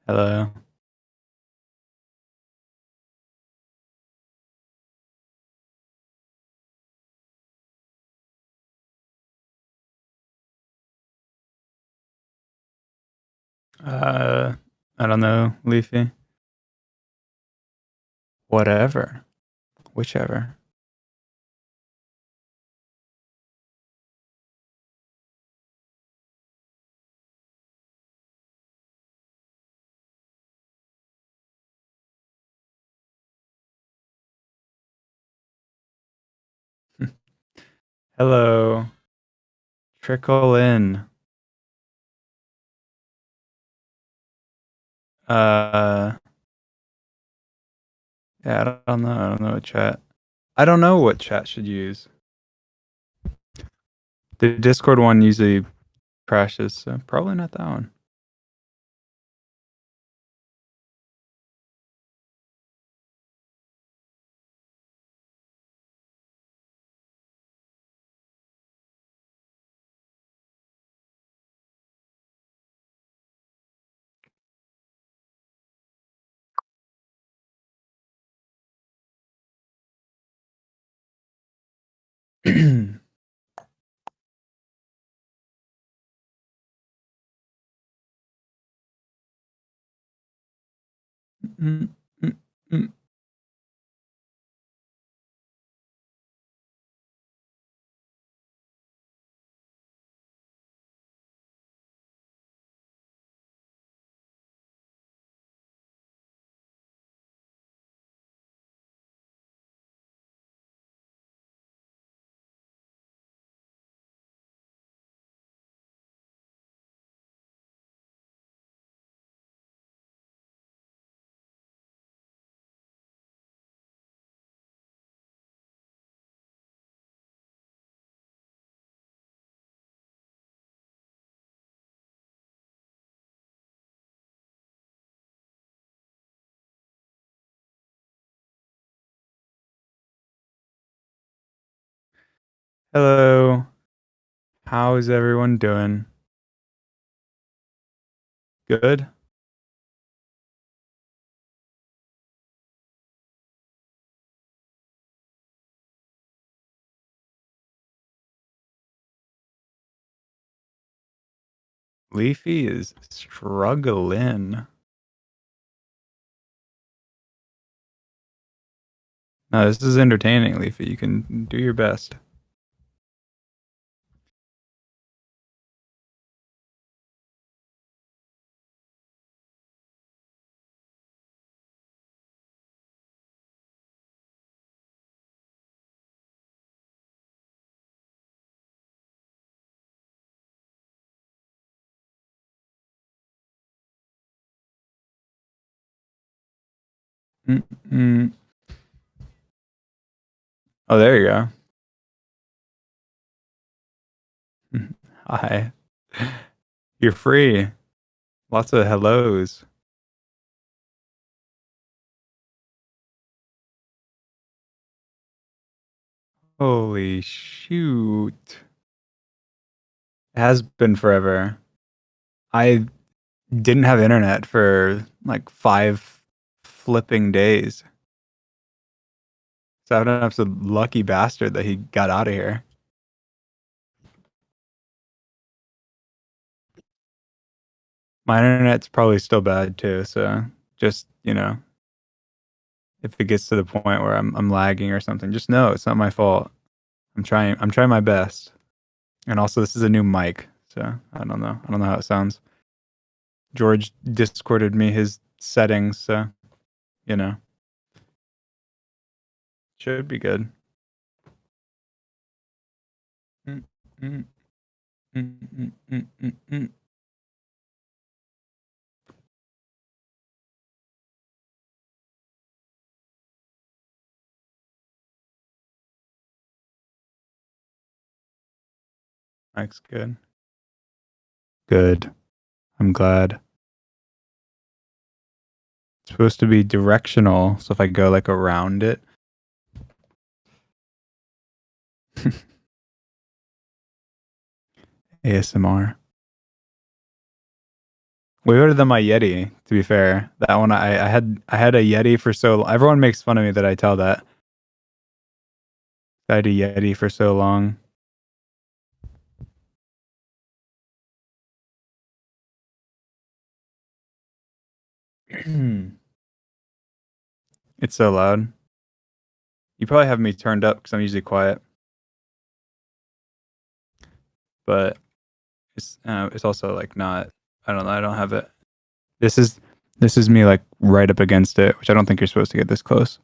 Hello. Uh, I don't know, Leafy. Whatever. Whichever. Hello. Trickle in. Uh, yeah, I don't know. I don't know what chat. I don't know what chat should use. The Discord one usually crashes, so probably not that one. Mm, mm, mm. Hello. How is everyone doing? Good? Leafy is struggling. No, this is entertaining, Leafy. You can do your best. Mm-mm. Oh, there you go. Hi. You're free. Lots of hellos. Holy shoot. It has been forever. I didn't have internet for like 5 flipping days. So I'm a lucky bastard that he got out of here. My internet's probably still bad too, so just, if it gets to the point where I'm lagging or something, just know it's not my fault. I'm trying my best. And also this is a new mic, so I don't know. I don't know how it sounds. George discorded me his settings, so you know, should be good. Mm, mm, mm, mm, mm, mm, mm. Mike's good. Good. I'm glad. It's supposed to be directional, so if I go like around it. ASMR. Way better than my Yeti, to be fair. That one I had a Yeti for so long. Everyone makes fun of me that I tell that. I had a Yeti for so long. It's so loud. You probably have me turned up because I'm usually quiet, but it's also like not. I don't know. I don't have it. This is this is me like right up against it, which I don't think you're supposed to get this close.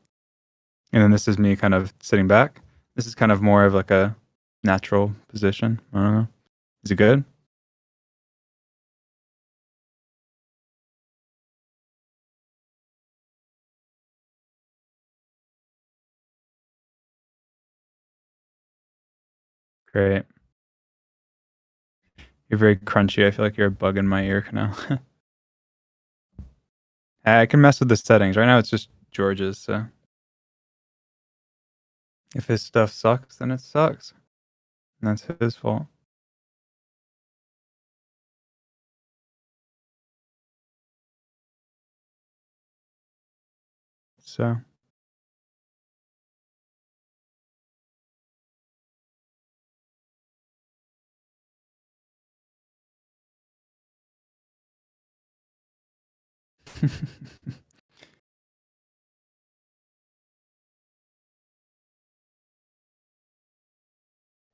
And then this is me kind of sitting back. This is kind of more of like a natural position. I don't know. Is it good? Great. You're very crunchy. I feel like you're a bug in my ear canal. I can mess with the settings. Right now it's just George's, so if his stuff sucks, then it sucks. And that's his fault. So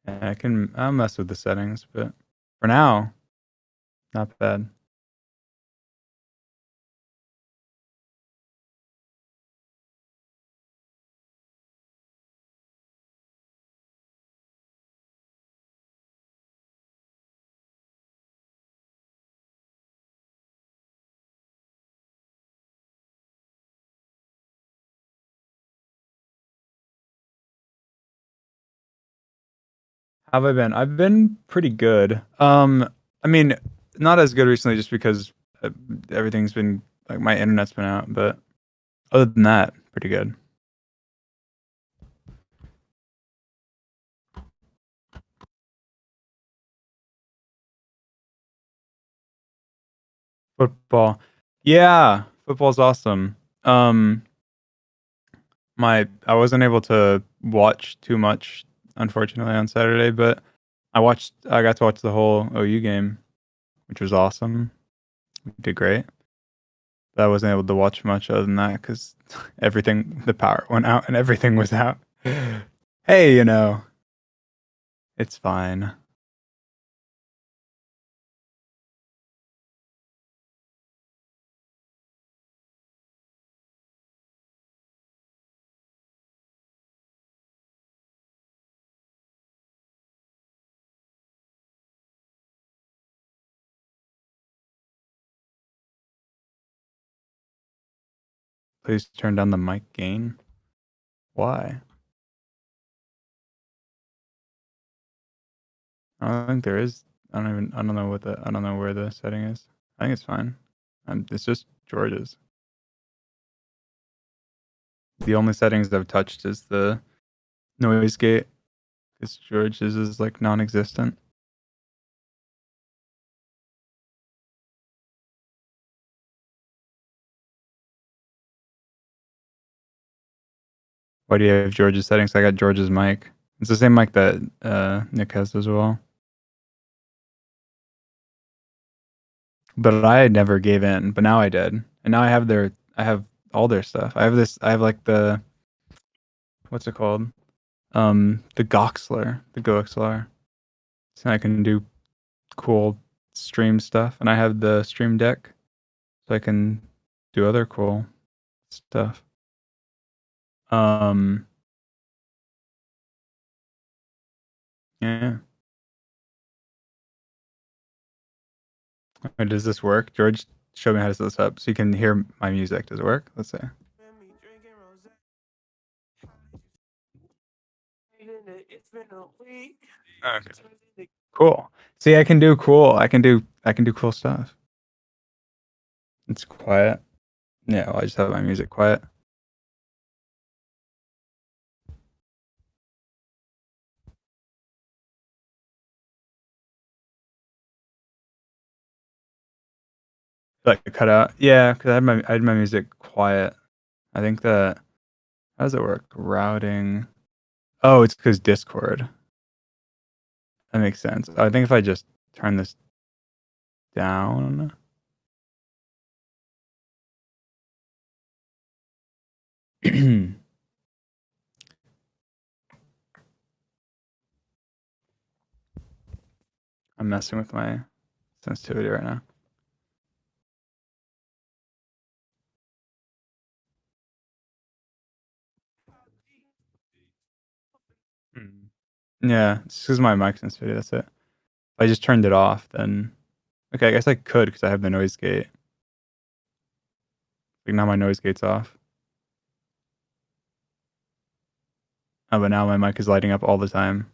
yeah, I'll mess with the settings, but for now, not bad. How have I been? I've been pretty good. I mean, not as good recently just because uh, everything's been like my internet's been out, but other than that, pretty good. Football. Yeah, football's awesome. My I wasn't able to watch too much unfortunately on Saturday, but I got to watch the whole OU game, which was awesome. We did great. But I wasn't able to watch much other than that cuz the power went out and everything was out. Hey, it's fine. Please turn down the mic gain. Why? I don't think there is. I don't know where the setting is. I think it's fine. It's just George's. The only settings I've touched is the noise gate because George's is like non-existent. Why do you have George's settings? I got George's mic. It's the same mic that Nick has as well. But I never gave in. But now I did, and now I have all their stuff. I have like the what's it called? The Goxler, the GoXLR. So I can do cool stream stuff, and I have the Stream Deck, so I can do other cool stuff. Um, yeah. Does this work? George, show me how to set this up so you can hear my music. Does it work? Let's see. Okay. Cool. See, I can do cool stuff. It's quiet. Yeah, well, I just have my music quiet. Like it cut out. Yeah, because I had my music quiet. I think that how does it work? Routing. Oh, it's because Discord. That makes sense. I think if I just turn this down. I'm messing with my sensitivity right now. Hmm. Yeah, it's because my mic sensitivity. That's it. If I just turned it off, then okay, I guess I could because I have the noise gate. Like now my noise gate's off. Oh, but now my mic is lighting up all the time.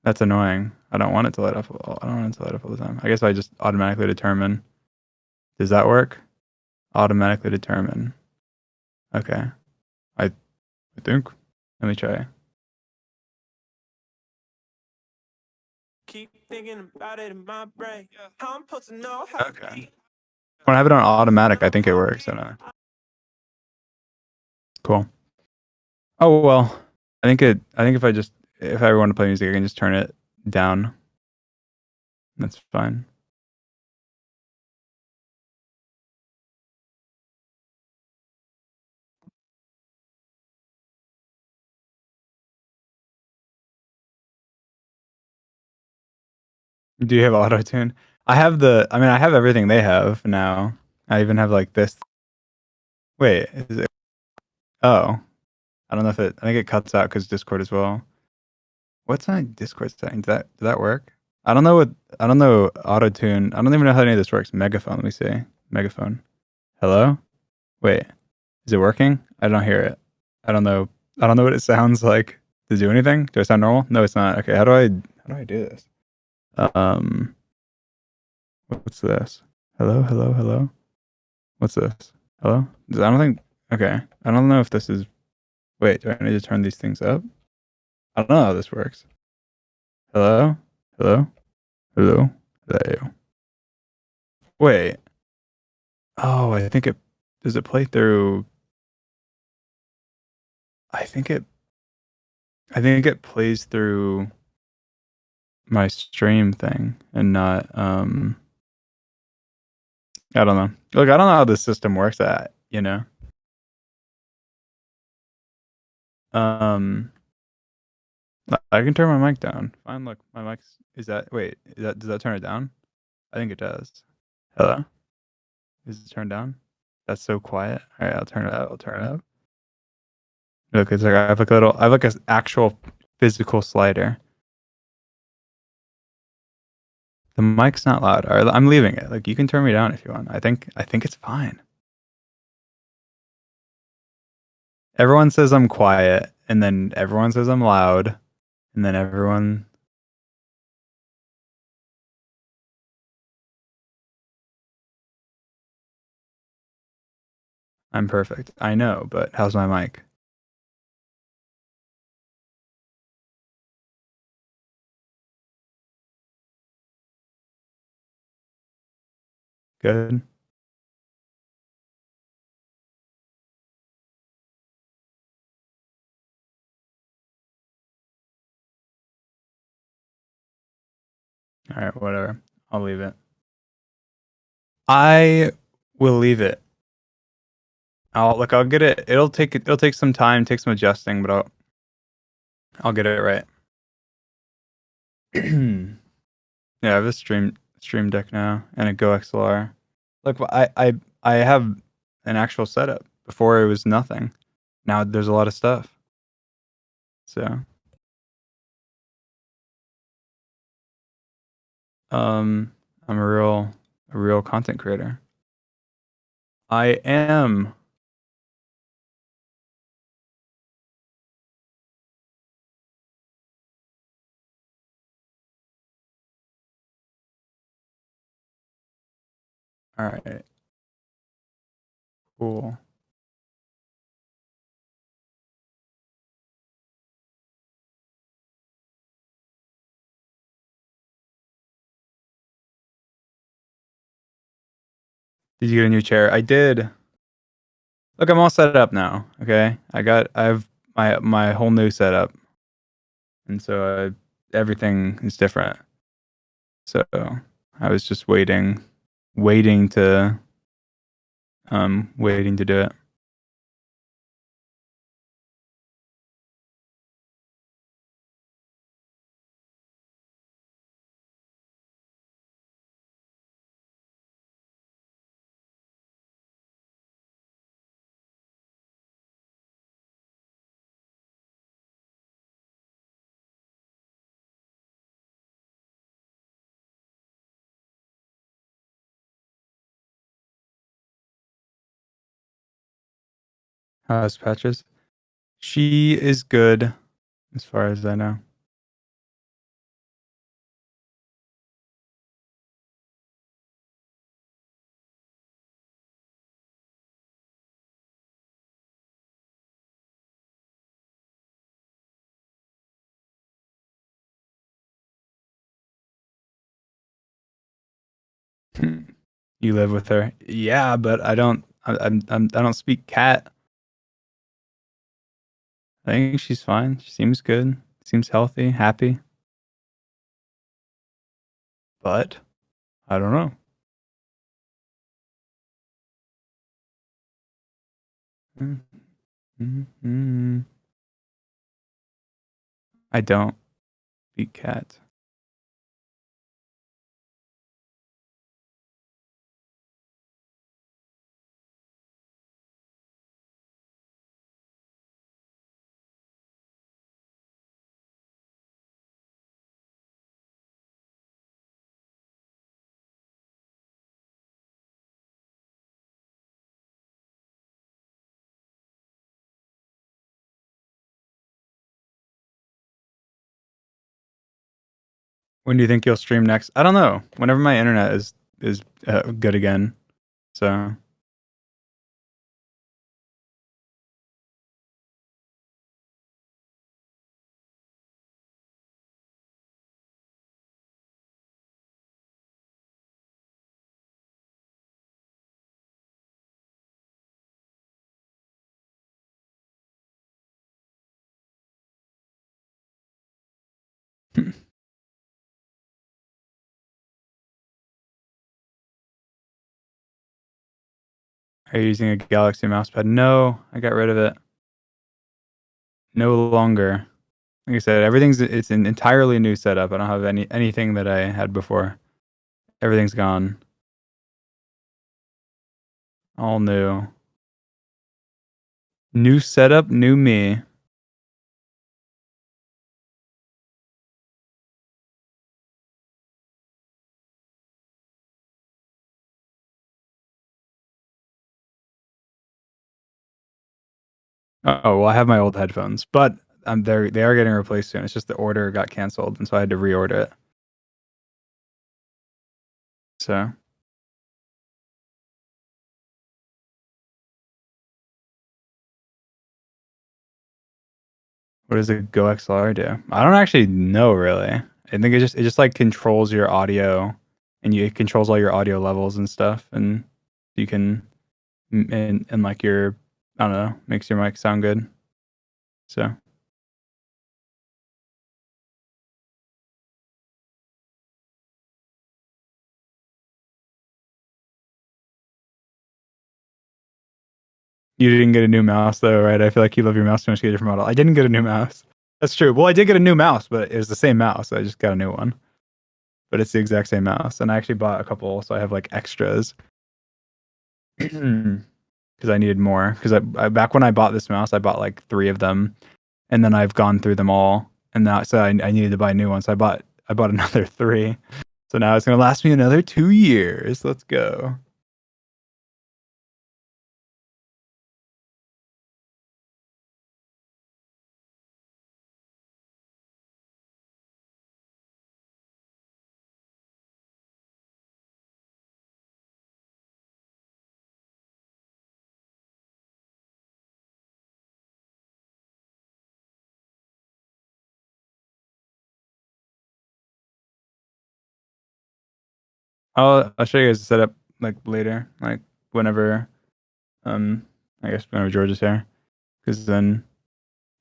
That's annoying. I don't want it to light up. I don't want it to light up all the time. I guess I just automatically determine. Does that work? Automatically determine. Okay. I think. Let me try. Keep thinking about it in my brain. I'm supposed to know how. Okay. When I have it on automatic, I think it works. I don't know. Cool. Oh well. I think if I want to play music, I can just turn it down. That's fine. Do you have auto tune? I have everything they have now. I even have like this. Wait, is it? Oh, I don't know if it. I think it cuts out because Discord as well. What's my Discord setting? Does that work? I don't know what. I don't know auto tune. I don't even know how any of this works. Megaphone. Let me see. Megaphone. Hello. Wait, is it working? I don't hear it. I don't know. I don't know what it sounds like. Does it do anything? Do I sound normal? No, it's not. Okay, how do I do this? Um, what's this? Hello, hello, hello. What's this? Hello? I don't think. Okay, I don't know if this is. Wait, do I need to turn these things up? I don't know how this works. Hello, hello, hello. Hello. Wait. Oh, I think it. Does it play through? I think it. I think it plays through my stream thing and not I don't know. Look, I don't know how this system works at, Um I can turn my mic down. Fine, look, my mic's is that wait, does that turn it down? I think it does. Hello? Is it turned down? That's so quiet. Alright, I'll turn it up. I'll turn it up. Look, it's like I have like an actual physical slider. The mic's not loud. All right, I'm leaving it. Like you can turn me down if you want. I think it's fine. Everyone says I'm quiet, and then everyone says I'm loud, and then everyone. I'm perfect. I know, but how's my mic? Good. All right, whatever. I'll leave it. I will leave it. I'll get it. It'll take some time, take some adjusting, but I'll get it right. Yeah, I have a stream deck now and a Go XLR. Look, I have an actual setup. Before it was nothing. Now there's a lot of stuff. So, I'm a real content creator. I am. All right. Cool. Did you get a new chair? I did. Look, I'm all set up now. Okay, I've my whole new setup, and so everything is different. So I was just waiting to waiting to do it. How's Patches? She is good, as far as I know. You live with her? Yeah, but I don't. I don't speak cat. I think she's fine. She seems good. Seems healthy, happy. But I don't know. Mm-hmm. I don't speak cat. When do you think you'll stream next? I don't know. Whenever my internet is good again. So are you using a Galaxy mousepad? No, I got rid of it. No longer. Like I said, it's an entirely new setup. I don't have anything that I had before. Everything's gone. All new. New setup, new me. Oh, well, I have my old headphones, but they are getting replaced soon. It's just the order got canceled, and so I had to reorder it. So what does a Go XLR do? I don't actually know really. I think it just like controls your audio, and it controls all your audio levels and stuff, and you can and like your I don't know, makes your mic sound good. So you didn't get a new mouse though, right? I feel like you love your mouse too much to get a different model. I didn't get a new mouse. That's true. Well, I did get a new mouse, but it was the same mouse. I just got a new one. But it's the exact same mouse. And I actually bought a couple, so I have like extras. Because I needed more. Because I back when I bought this mouse, I bought like 3 of them, and then I've gone through them all, and now so I needed to buy new ones. So I bought another 3. So now it's gonna last me another 2 years. Let's go. I'll show you guys the setup like later. Like whenever I guess whenever George is here, because then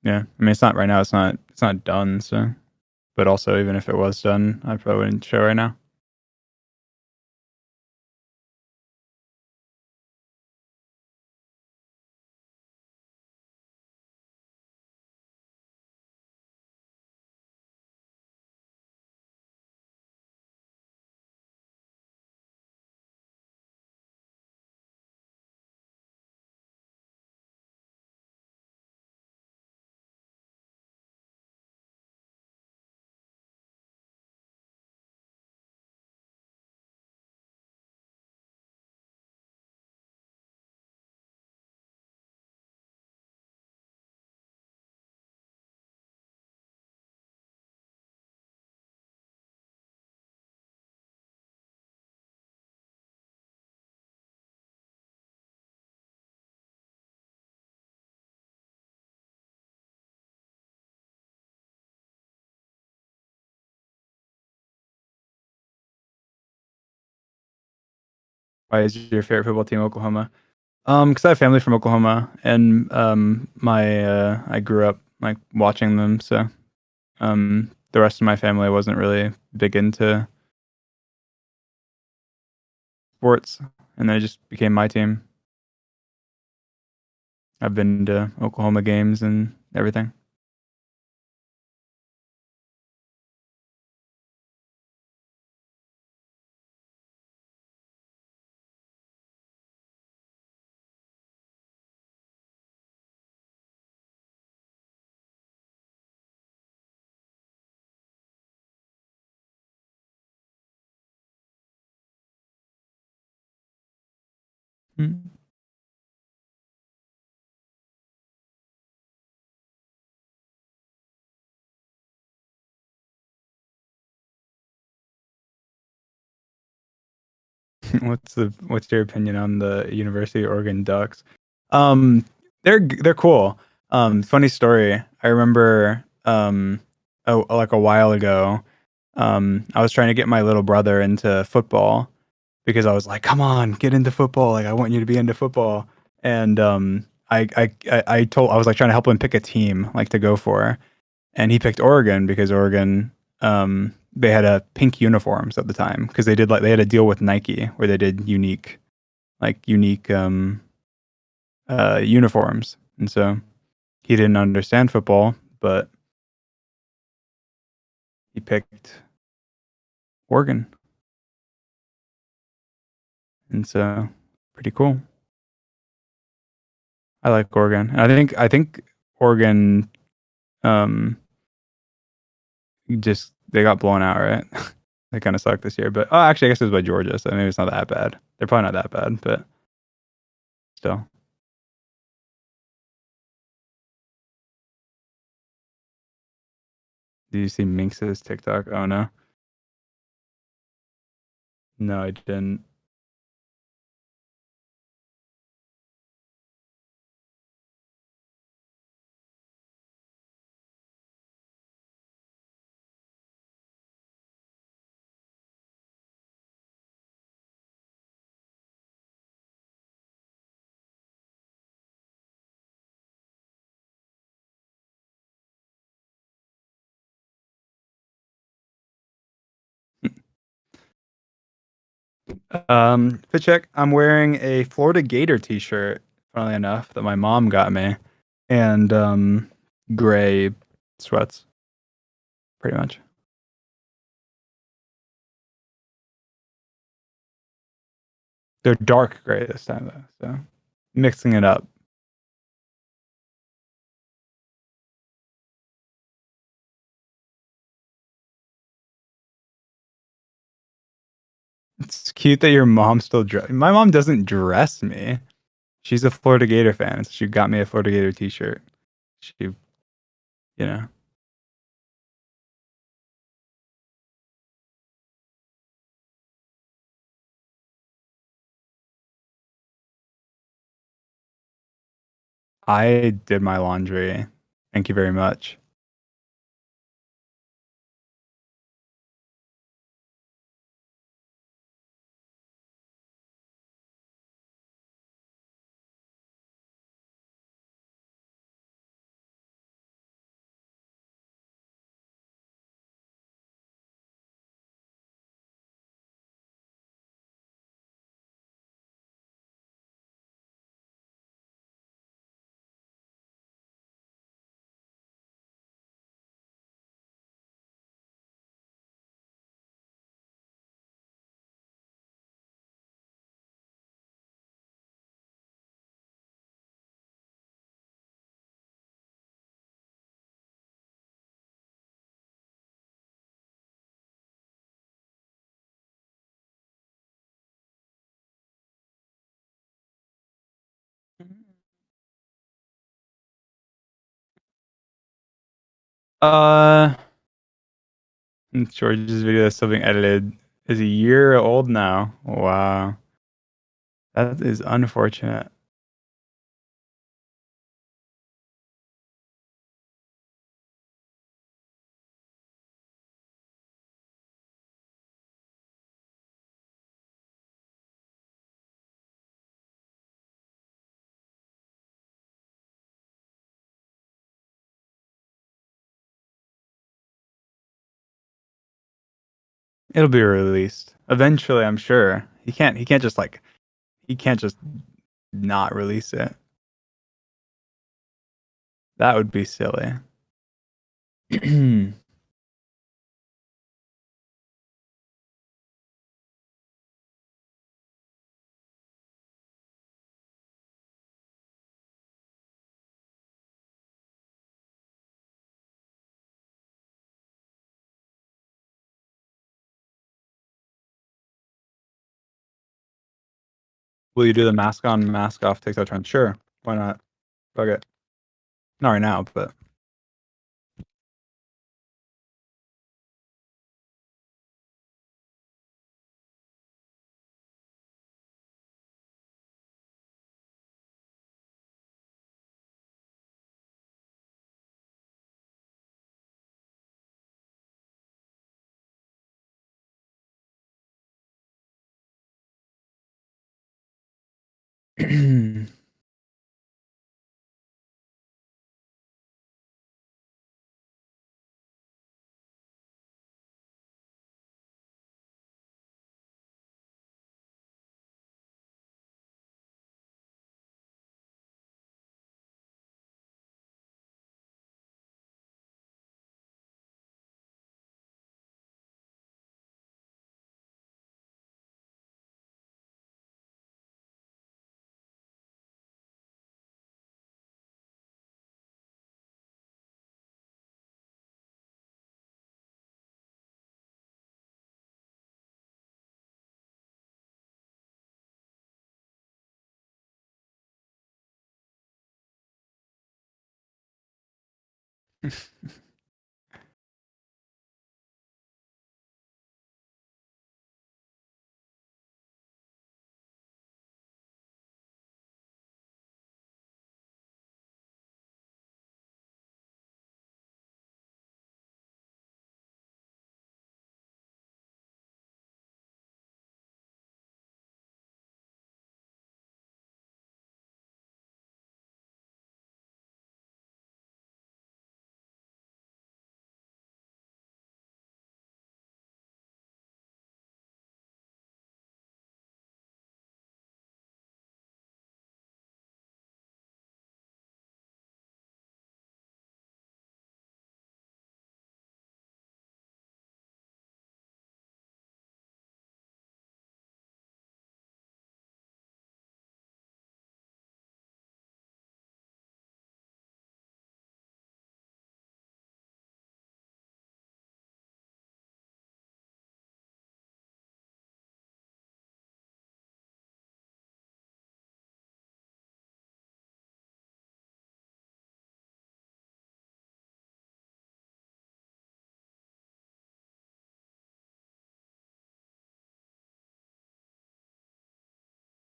yeah, I mean it's not right now. It's not done. So, but also even if it was done, I probably wouldn't show right now. Why is your favorite football team Oklahoma? Because I have family from Oklahoma, and my I grew up like watching them. So the rest of my family wasn't really big into sports, and then it just became my team. I've been to Oklahoma games and everything. Mm. What's your opinion on the University of Oregon Ducks? Um, they're cool. Funny story. I remember like a while ago, I was trying to get my little brother into football because I was like, "Come on, get into football! Like, I want you to be into football." And I was like trying to help him pick a team like to go for, and he picked Oregon because Oregon they had a pink uniforms at the time because they had a deal with Nike where they did unique uniforms, and so he didn't understand football, but he picked Oregon, and so pretty cool. I like Oregon. I think Oregon um just they got blown out, right? They kind of sucked this year, but oh, actually, I guess it was by Georgia, so maybe it's not that bad. They're probably not that bad, but still. Did you see Minx's TikTok? Oh no, no, I didn't. Fit check. I'm wearing a Florida Gator T-shirt, funnily enough, that my mom got me, and gray sweats, pretty much. They're dark gray this time though, so mixing it up. It's cute that your mom still dress. My mom doesn't dress me. She's a Florida Gator fan, so she got me a Florida Gator T-shirt. She, you know, I did my laundry. Thank you very much. Uh, George's video that's still being edited is a year old now. Wow, that is unfortunate. It'll be released eventually, I'm sure. He can't just like he can't just not release it. That would be silly. Will you do the mask on, mask off TikTok trend? Sure. Why not? Fuck it. Not right now, but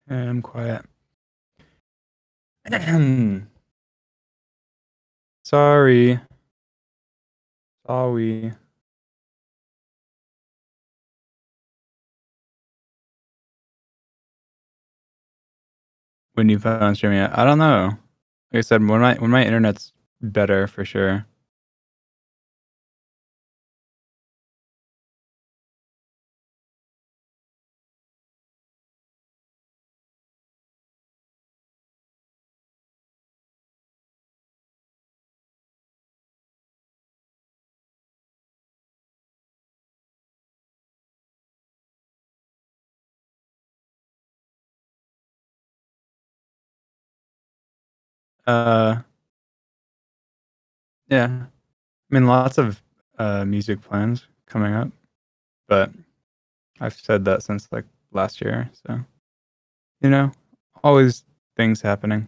I'm quiet. Sorry. Sorry. When you found streaming it, I don't know. Like I said, when my internet's better for sure. Uh, yeah. I mean, lots of music plans coming up, but I've said that since like last year. So you know, always things happening.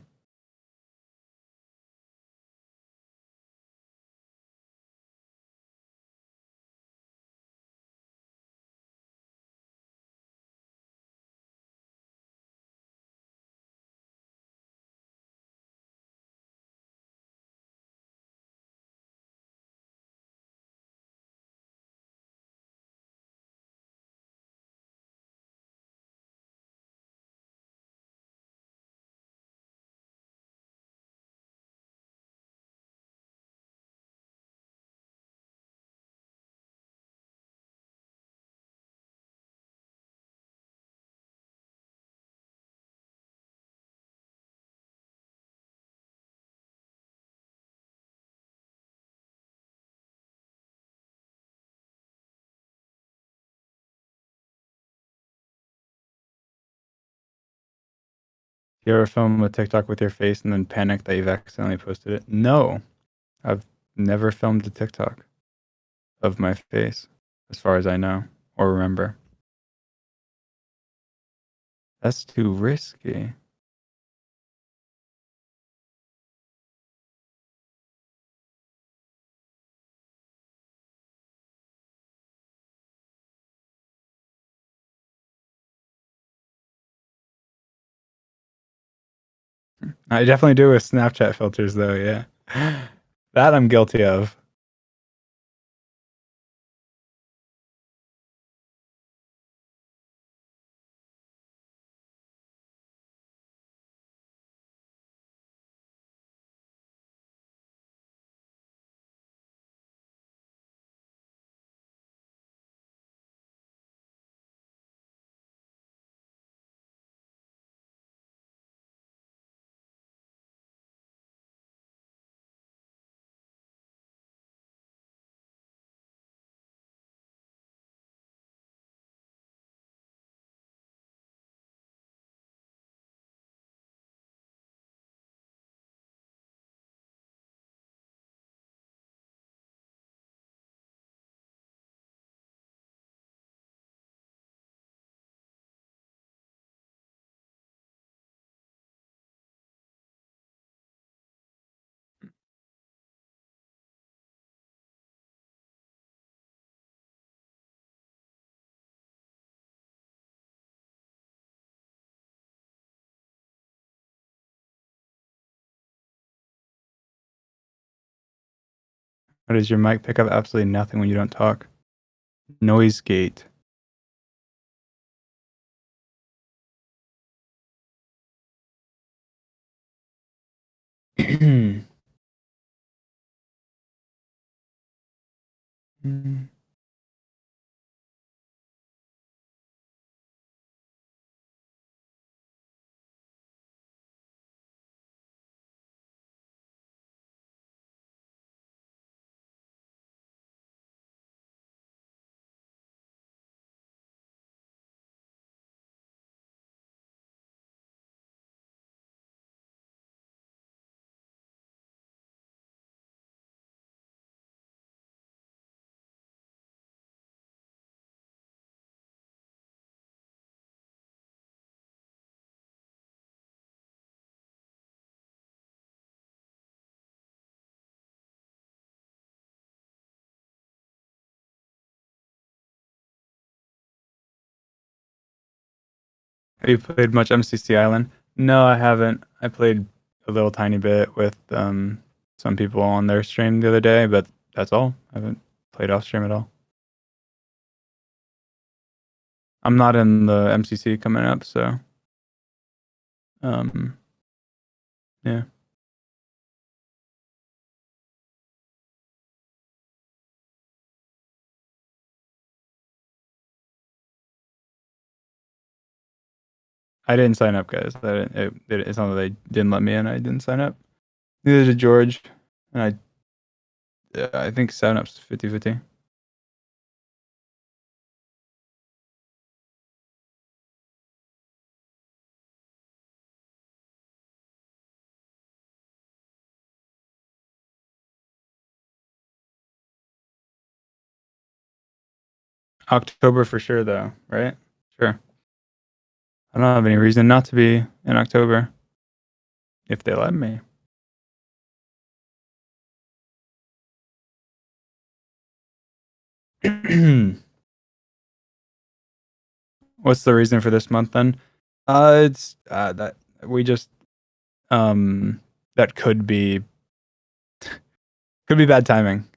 You ever film a TikTok with your face and then panic that you've accidentally posted it? No, I've never filmed a TikTok of my face, as far as I know or remember. That's too risky. I definitely do with Snapchat filters, though. Yeah, that I'm guilty of. What does your mic pick up? Absolutely nothing when you don't talk. Noise gate. Have you played much MCC Island? No, I haven't. I played a little tiny bit with some people on their stream the other day, but that's all. I haven't played off stream at all. I'm not in the MCC coming up, so um, yeah. I didn't sign up, guys. It's not that they didn't let me in. I didn't sign up. Neither did George, and I think sign up's 50-50. October for sure, though, right? Sure. I don't have any reason not to be in October if they let me. What's the reason for this month then? It's that we just um that could be bad timing.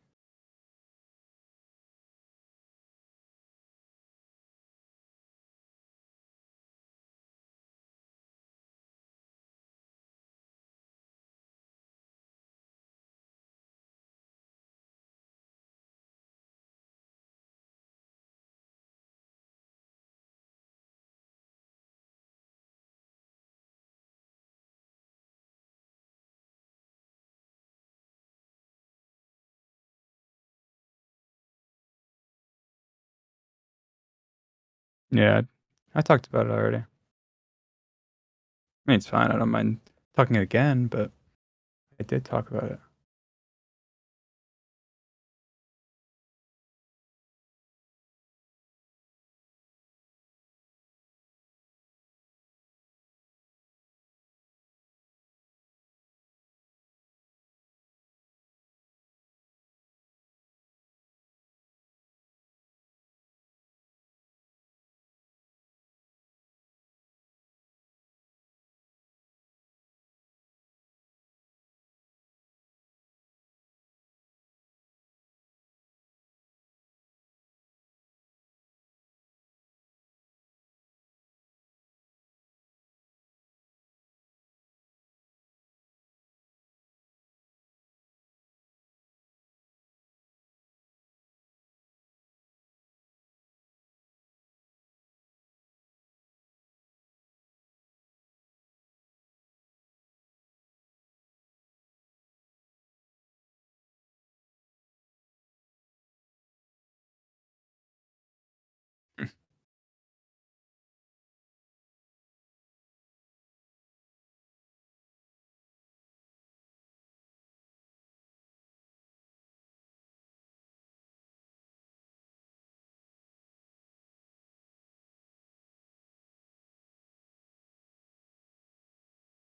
Yeah, I talked about it already. I mean, it's fine. I don't mind talking again, but I did talk about it.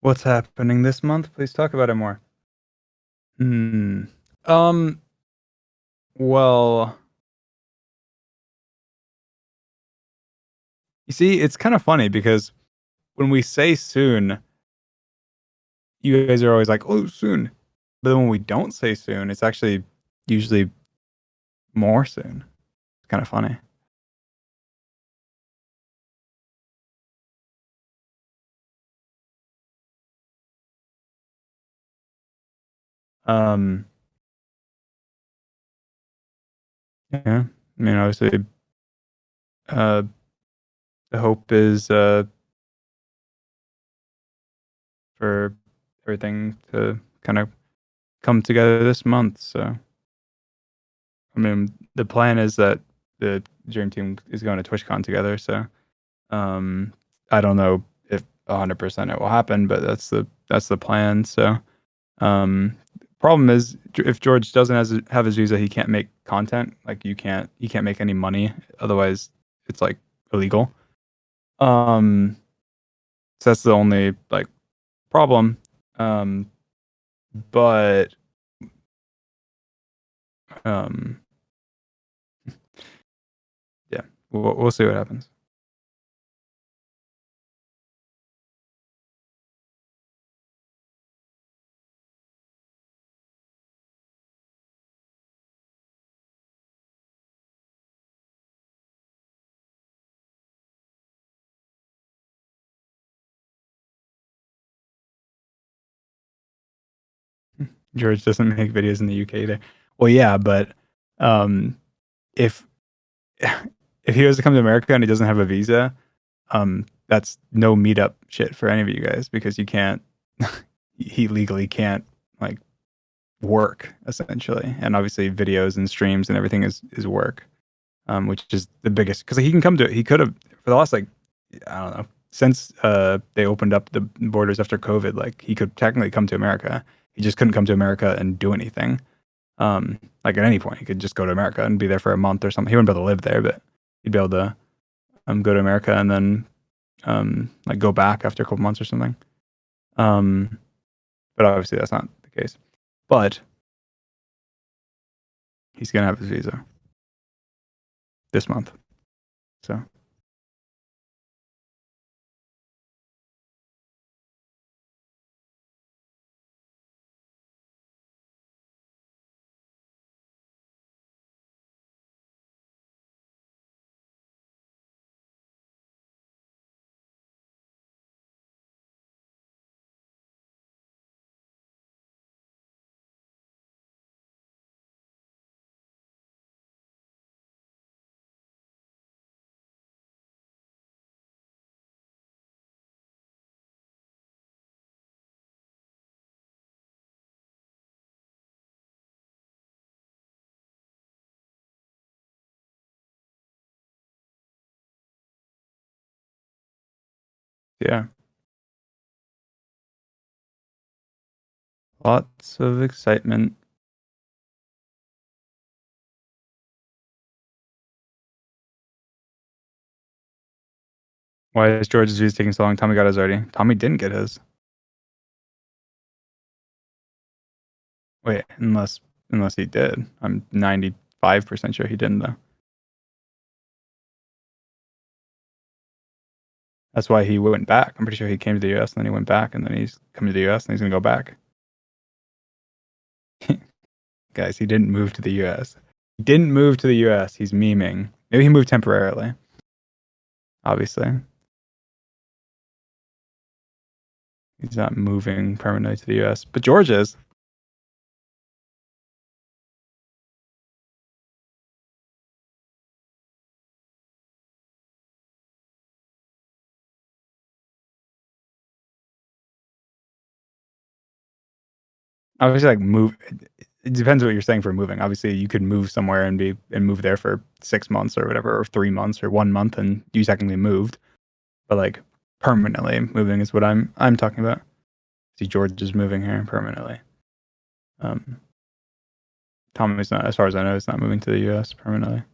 What's happening this month? Please talk about it more. Hmm. Um. Well, you see, it's kind of funny because when we say soon, you guys are always like, "Oh, soon," but then when we don't say soon, it's actually usually more soon. It's kind of funny. Um. Yeah. I mean, obviously, uh, the hope is for everything to kind of come together this month. So, I mean, the plan is that the dream team is going to TwitchCon together. So, um, I don't know if 100% it will happen, but that's the plan. So, um, problem is if George doesn't have his visa, he can't make content. Like he can't make any money. Otherwise, it's like illegal. Um, so that's the only like problem. Um, but um, yeah, we'll see what happens. George doesn't make videos in the UK either. Well, yeah, but um, if if he was to come to America and he doesn't have a visa, that's no meetup shit for any of you guys because you can't. He legally can't like work essentially, and obviously videos and streams and everything is work, which is the biggest because he can come to. He could have for the last like I don't know since they opened up the borders after COVID. Like he could technically come to America. He just couldn't come to America and do anything. Like at any point, he could just go to America and be there for a month or something. He wouldn't be able to live there, but he'd be able to go to America and then like go back after a couple months or something. Um, but obviously that's not the case. But he's gonna have his visa this month. So yeah, Lots of excitement. Why is George's views taking so long? Tommy got his already. Tommy didn't get his. Wait, unless he did. I'm 95% sure he didn't though. That's why he went back. I'm pretty sure he came to the US and then he went back and then he's coming to the US and he's gonna go back. Guys, he didn't move to the US. He didn't move to the US. He's memeing. Maybe he moved temporarily. Obviously. He's not moving permanently to the US. But George is. Obviously, like move. It depends what you're saying for moving. Obviously, you could move somewhere and move there for 6 months or whatever, or 3 months or 1 month, and you technically moved. But like permanently moving is what I'm talking about. See, George is moving here permanently. Tommy's not, as far as I know, is not moving to the US permanently.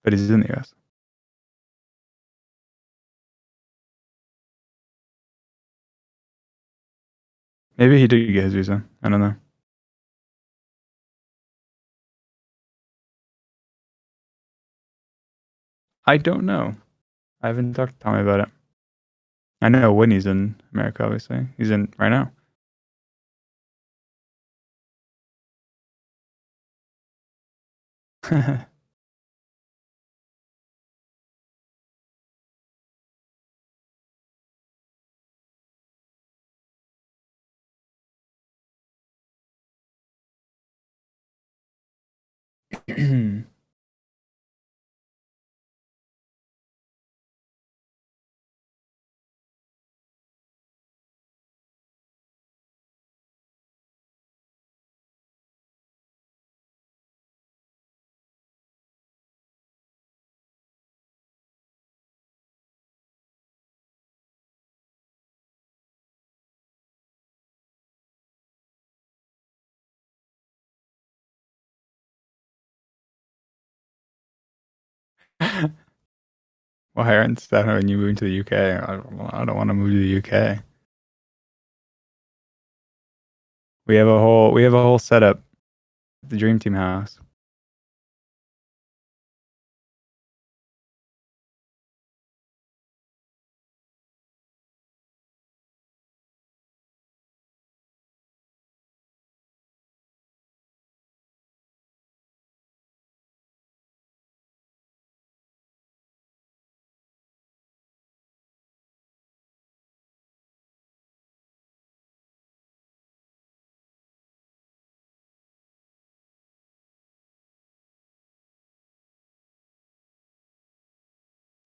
But he's in the US. Maybe he did get his visa. I don't know. I don't know. I haven't talked to Tommy about it. I know Whitney's in America, obviously. He's in right now. Why aren't when you moving to the UK? I don't want to move to the UK. We have a whole setup at the Dream Team house.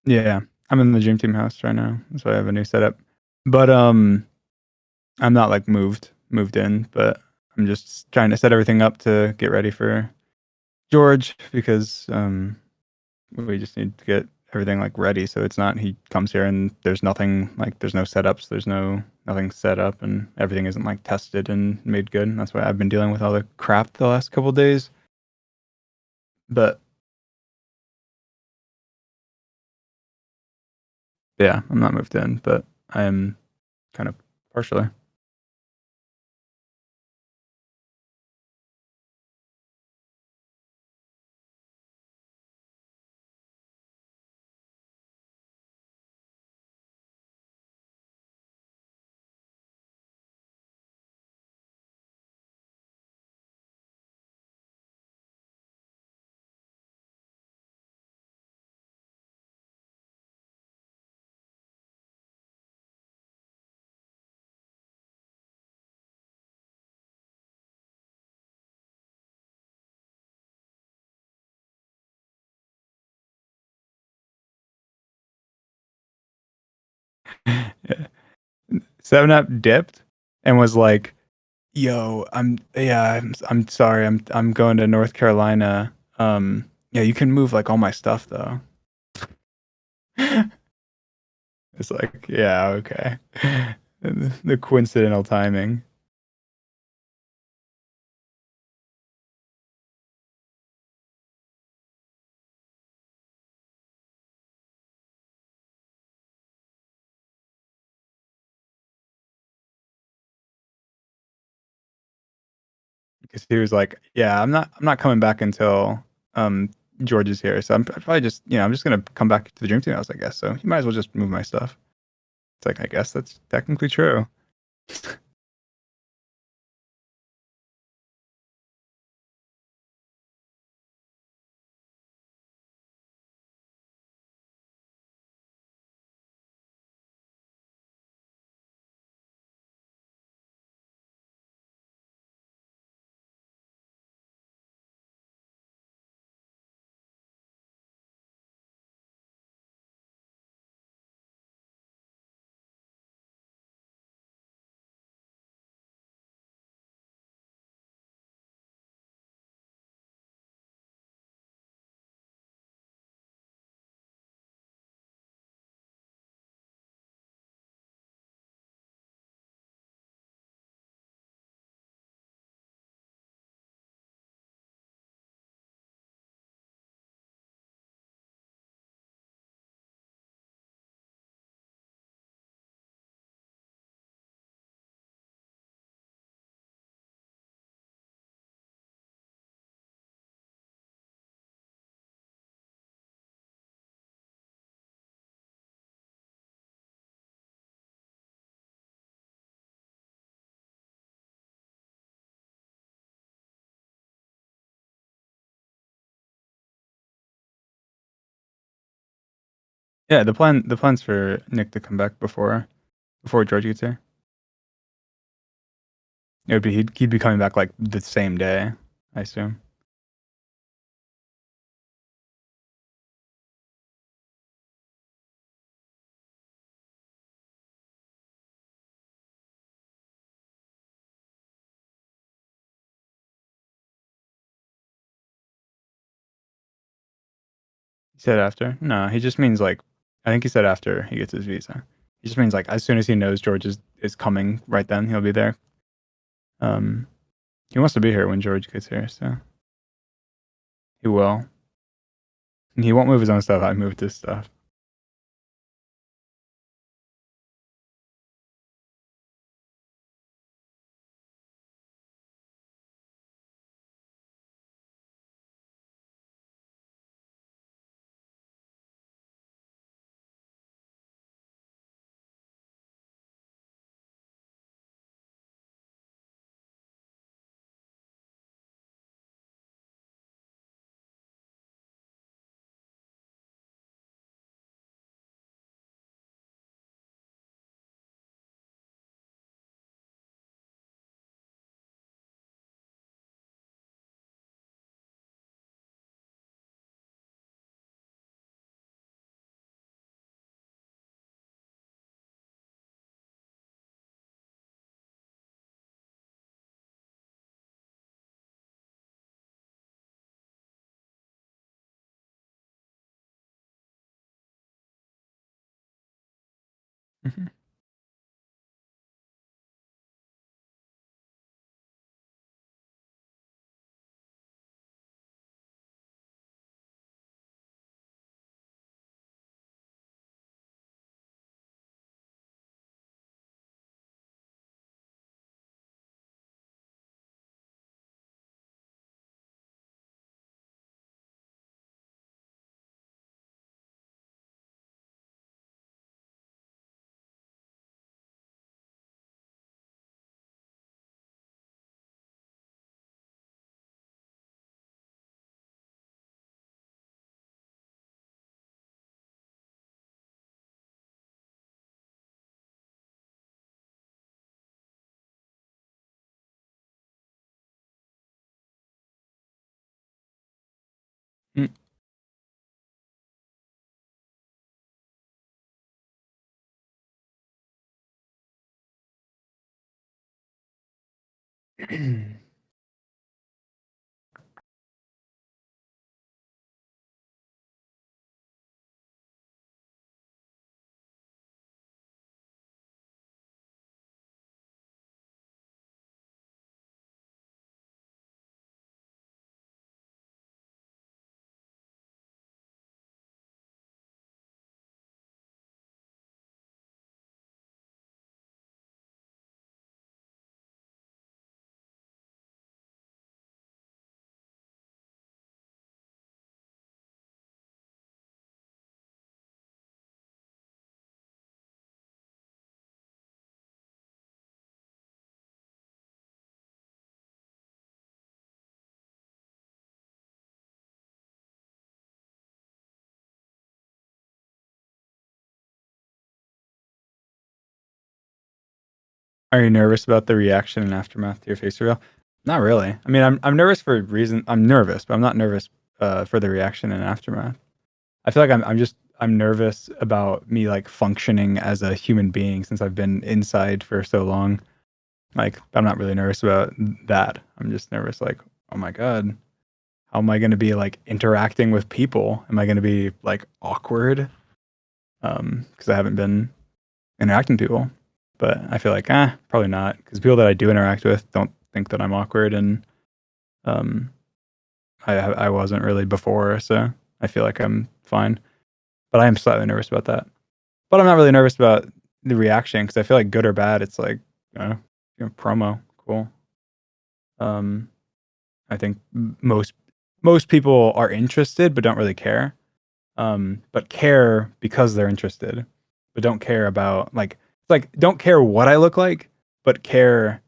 Yeah, I'm in the Dream Team house right now. So I have a new setup. But I'm not like moved in, but I'm just trying to set everything up to get ready for George because we just need to get everything like ready so it's not he comes here and there's nothing, like there's no setups, there's nothing set up and everything isn't like tested and made good. And that's why I've been dealing with all the crap the last couple days. But yeah, I'm not moved in, but I am kind of partially. Yeah. 7-Up dipped and was like, "Yo, I'm sorry. I'm going to North Carolina. Yeah, you can move like all my stuff though." It's like, yeah, okay. The coincidental timing. Because he was like, "Yeah, I'm not coming back until um George is here. So I'm probably just, I'm just gonna come back to the dream team." I was like, "Guess so. You might as well just move my stuff." It's like, I guess that's technically true. Yeah, the plan's for Nick to come back before George gets here. It would be he'd be coming back like the same day, I assume. He said after. No, he just means like, I think he said after he gets his visa. He just means like as soon as he knows George is coming, right then he'll be there. Um, he wants to be here when George gets here, so he will. And he won't move his own stuff. I moved his stuff. Are you nervous about the reaction and aftermath to your face reveal? Not really. I mean, I'm nervous for a reason. I'm nervous, but I'm not nervous for the reaction and aftermath. I feel like I'm nervous about me like functioning as a human being since I've been inside for so long. Like, I'm not really nervous about that. I'm just nervous, like, oh my god, how am I going to be like interacting with people? Am I going to be like awkward? Because I haven't been interacting with people. But I feel like, probably not, because people that I do interact with don't think that I'm awkward, and um, I wasn't really before, so I feel like I'm fine. But I am slightly nervous about that. But I'm not really nervous about the reaction because I feel like good or bad, it's like, promo, cool. Um, I think most people are interested but don't really care. But care because they're interested, but don't care about like don't care what I look like, but care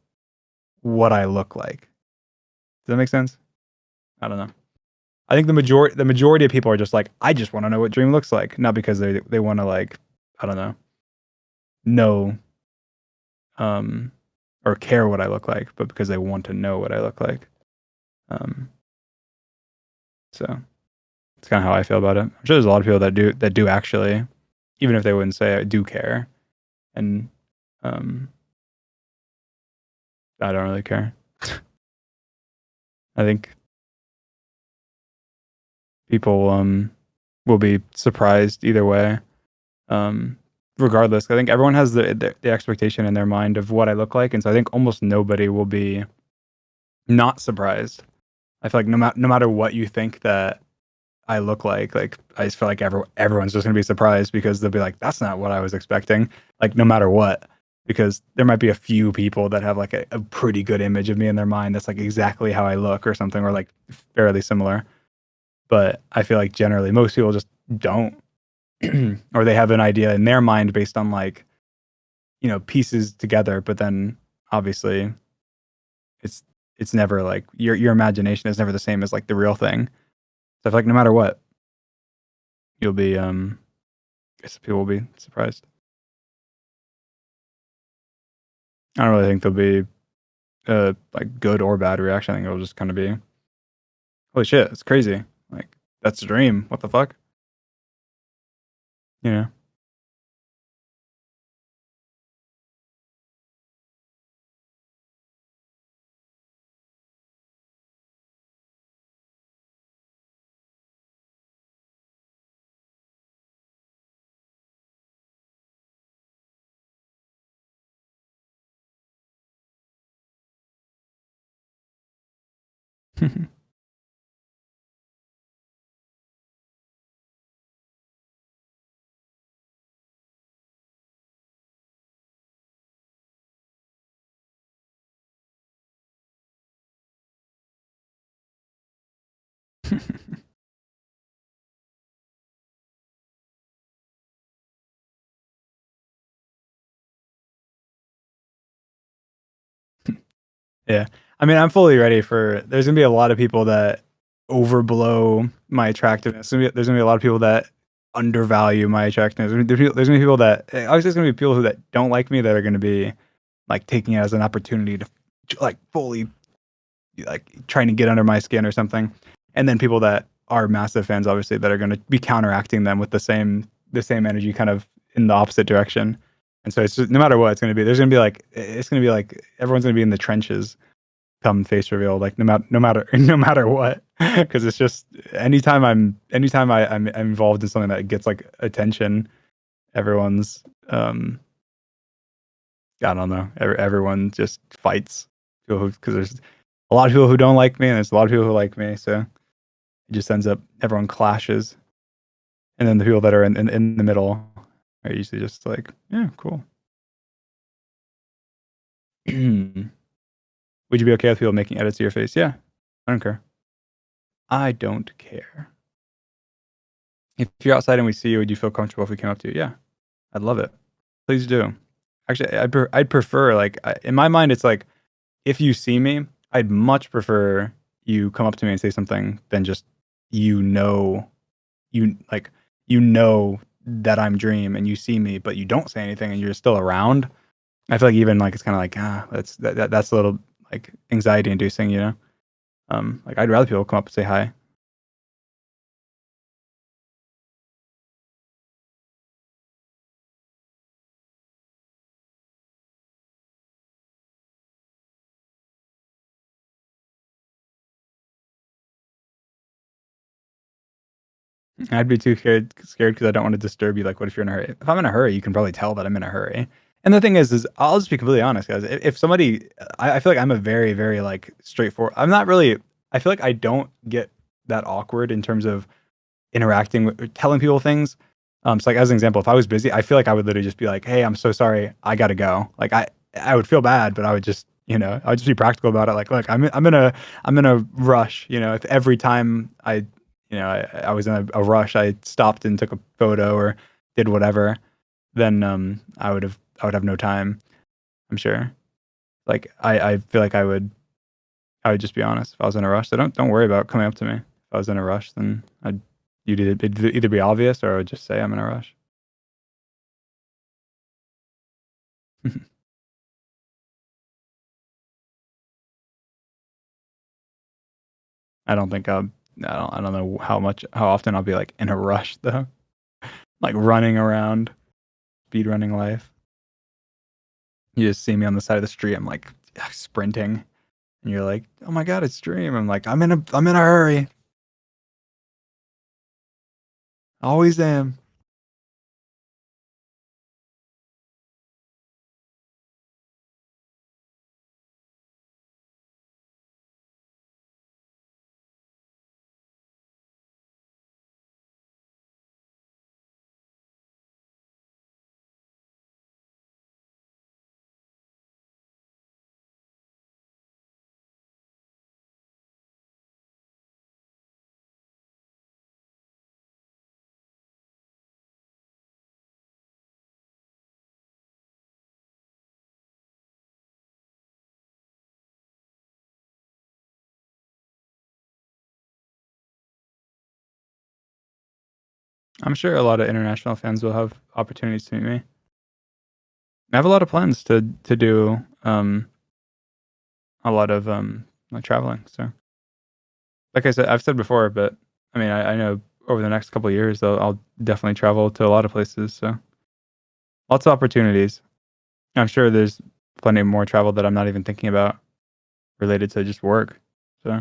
what I look like. Does that make sense? I don't know. I think the majority of people are just like, I just want to know what Dream looks like, not because they want to like, I don't know um or care what I look like, but because they want to know what I look like. Um, so it's kind of how I feel about it. I'm sure there's a lot of people that do actually, even if they wouldn't say it, do care, and um, I don't really care. I think people will be surprised either way. Regardless, I think everyone has the expectation in their mind of what I look like, and so I think almost nobody will be not surprised. I feel like no matter what you think that I look like I just feel like everyone's just gonna be surprised because they'll be like, "That's not what I was expecting." Like no matter what, because there might be a few people that have like a pretty good image of me in their mind that's like exactly how I look or something, or like fairly similar. But I feel like generally most people just don't, or they have an idea in their mind based on like pieces together. But then obviously it's it's never like your imagination is never the same as like the real thing. So I feel like no matter what, you'll be I guess people will be surprised. I don't really think there'll be like good or bad reaction. I think it'll just kind of be, holy shit, it's crazy. Like that's a dream. What the fuck? You know? Yeah. I mean, I'm fully ready for. There's gonna be a lot of people that overblow my attractiveness. There's gonna be a lot of people that undervalue my attractiveness. There's gonna be people that obviously there's gonna be people that don't like me that are gonna be like taking it as an opportunity to like fully like trying to get under my skin or something, and then people that are massive fans obviously that are gonna be counteracting them with the same energy, kind of in the opposite direction. And so it's just no matter what it's gonna be. There's gonna be like it's gonna be like everyone's gonna be in the trenches come face reveal, like no matter no matter what, because it's just anytime I'm involved in something that gets like attention, everyone's I don't know, everyone just fights because there's a lot of people who don't like me and there's a lot of people who like me, so it just ends up everyone clashes, and then the people that are in the middle are usually just like, yeah, cool. Would you be okay with people making edits to your face? Yeah, I don't care. I don't care. If you're outside and we see you, would you feel comfortable if we came up to you? Yeah, I'd love it. Please do. Actually, I'd prefer like in my mind, it's like if you see me, I'd much prefer you come up to me and say something than just you know you like you know that I'm Dream and you see me, but you don't say anything and you're still around. I feel like even like it's kind of like that's a little like anxiety inducing, you know. Like I'd rather people come up and say hi. I'd be too scared because I don't want to disturb you. Like, what if you're in a hurry? If I'm in a hurry, you can probably tell that I'm in a hurry. And the thing is I'll just be completely honest, guys. If somebody, I feel like I'm a very, very like straightforward. I'm not really. I feel like I don't get that awkward in terms of interacting with, telling people things. So like as an example, if I was busy, I feel like I would literally just be like, "Hey, I'm so sorry, I gotta go." Like I would feel bad, but I would just, I would just be practical about it. Like, look, I'm in a rush. If every time I was in a rush, I stopped and took a photo or did whatever, then I would have no time. I'm sure. Like I feel like I would just be honest if I was in a rush. So don't worry about coming up to me. If I was in a rush, then it'd either be obvious or I would just say I'm in a rush. I don't think I don't know how often I'll be like in a rush though. Like running around, speed running life. You just see me on the side of the street, I'm like sprinting and you're like, "Oh my god, it's Dream." I'm like, I'm in a hurry. Always am. I'm sure a lot of international fans will have opportunities to meet me. I have a lot of plans to do a lot of like traveling. So like I said, I've said before, but I mean, I know over the next couple of years, I'll definitely travel to a lot of places. So lots of opportunities. I'm sure there's plenty more travel that I'm not even thinking about related to just work. So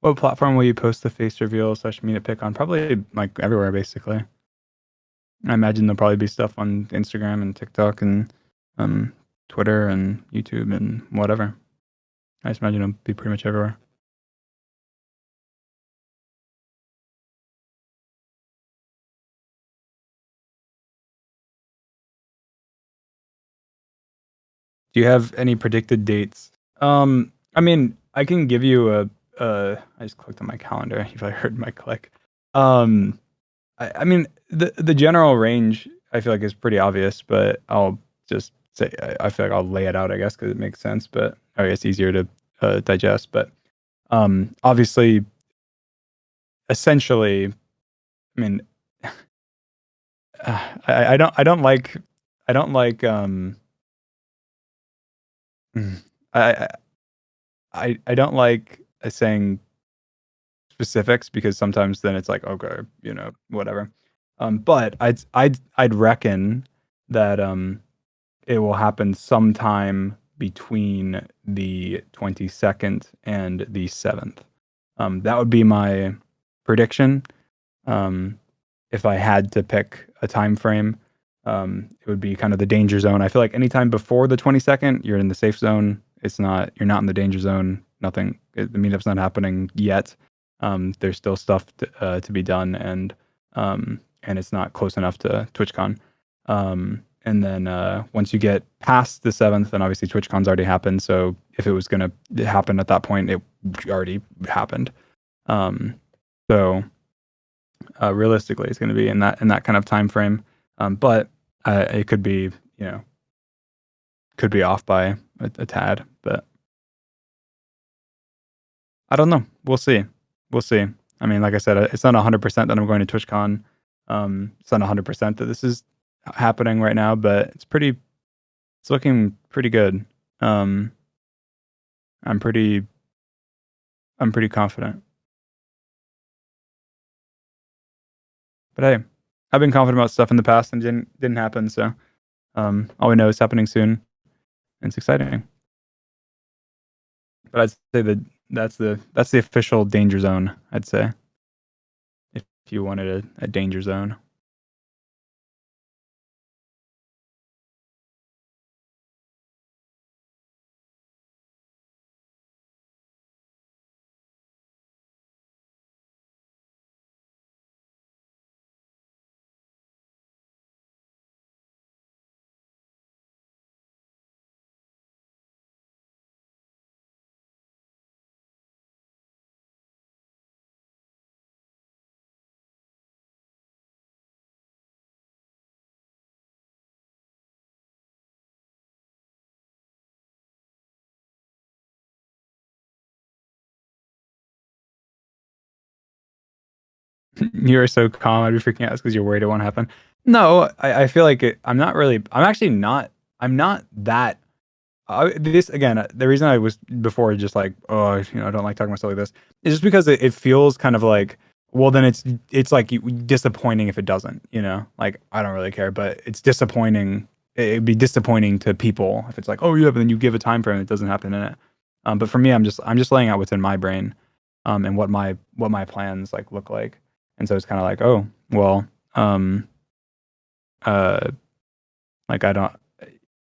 What platform will you post the face reveal / meetup pic on? Probably like everywhere, basically. I imagine there'll probably be stuff on Instagram and TikTok and Twitter and YouTube and whatever. I just imagine it'll be pretty much everywhere. Do you have any predicted dates? I mean, I can give you I just clicked on my calendar. If I heard my click. I mean, the general range I feel like is pretty obvious, but I'll just say I feel like I'll lay it out, I guess, because it makes sense. But I guess easier to digest. But obviously, essentially, I mean, I don't like mm, I I don't like saying specifics because sometimes then it's like, okay, whatever. But I'd reckon that it will happen sometime between the 22nd and the 7th. That would be my prediction. If I had to pick a time frame, it would be kind of the danger zone. I feel like anytime before the 22nd, you're in the safe zone. You're not in the danger zone. The meetup's not happening yet. There's still stuff to be done, and it's not close enough to TwitchCon. And then once you get past the 7th, then obviously TwitchCon's already happened. So if it was going to happen at that point, it already happened. So realistically, it's going to be in that kind of time frame. But it could be off by a tad. But I don't know. We'll see. We'll see. I mean, like I said, it's not 100% that I'm going to TwitchCon. It's not 100% that this is happening right now, but it's looking pretty good. I'm pretty confident. But hey, I've been confident about stuff in the past and didn't happen. So all we know is happening soon, and it's exciting. But I'd say that that's the official danger zone. I'd say if you wanted a danger zone. You're so calm. I'd be freaking out because you're worried it won't happen. No, I feel like I'm not really. I'm actually not. I'm not that. This again. The reason I was before just like, oh, I don't like talking about stuff like this is just because it feels kind of like, well, then it's like disappointing if it doesn't. Like I don't really care, but it's disappointing. It'd be disappointing to people if it's like, oh yeah, but then you give a time frame and it doesn't happen in it. But for me, I'm just laying out what's in my brain, and what my plans like look like. And so it's kind of like, oh, well, uh, like I don't,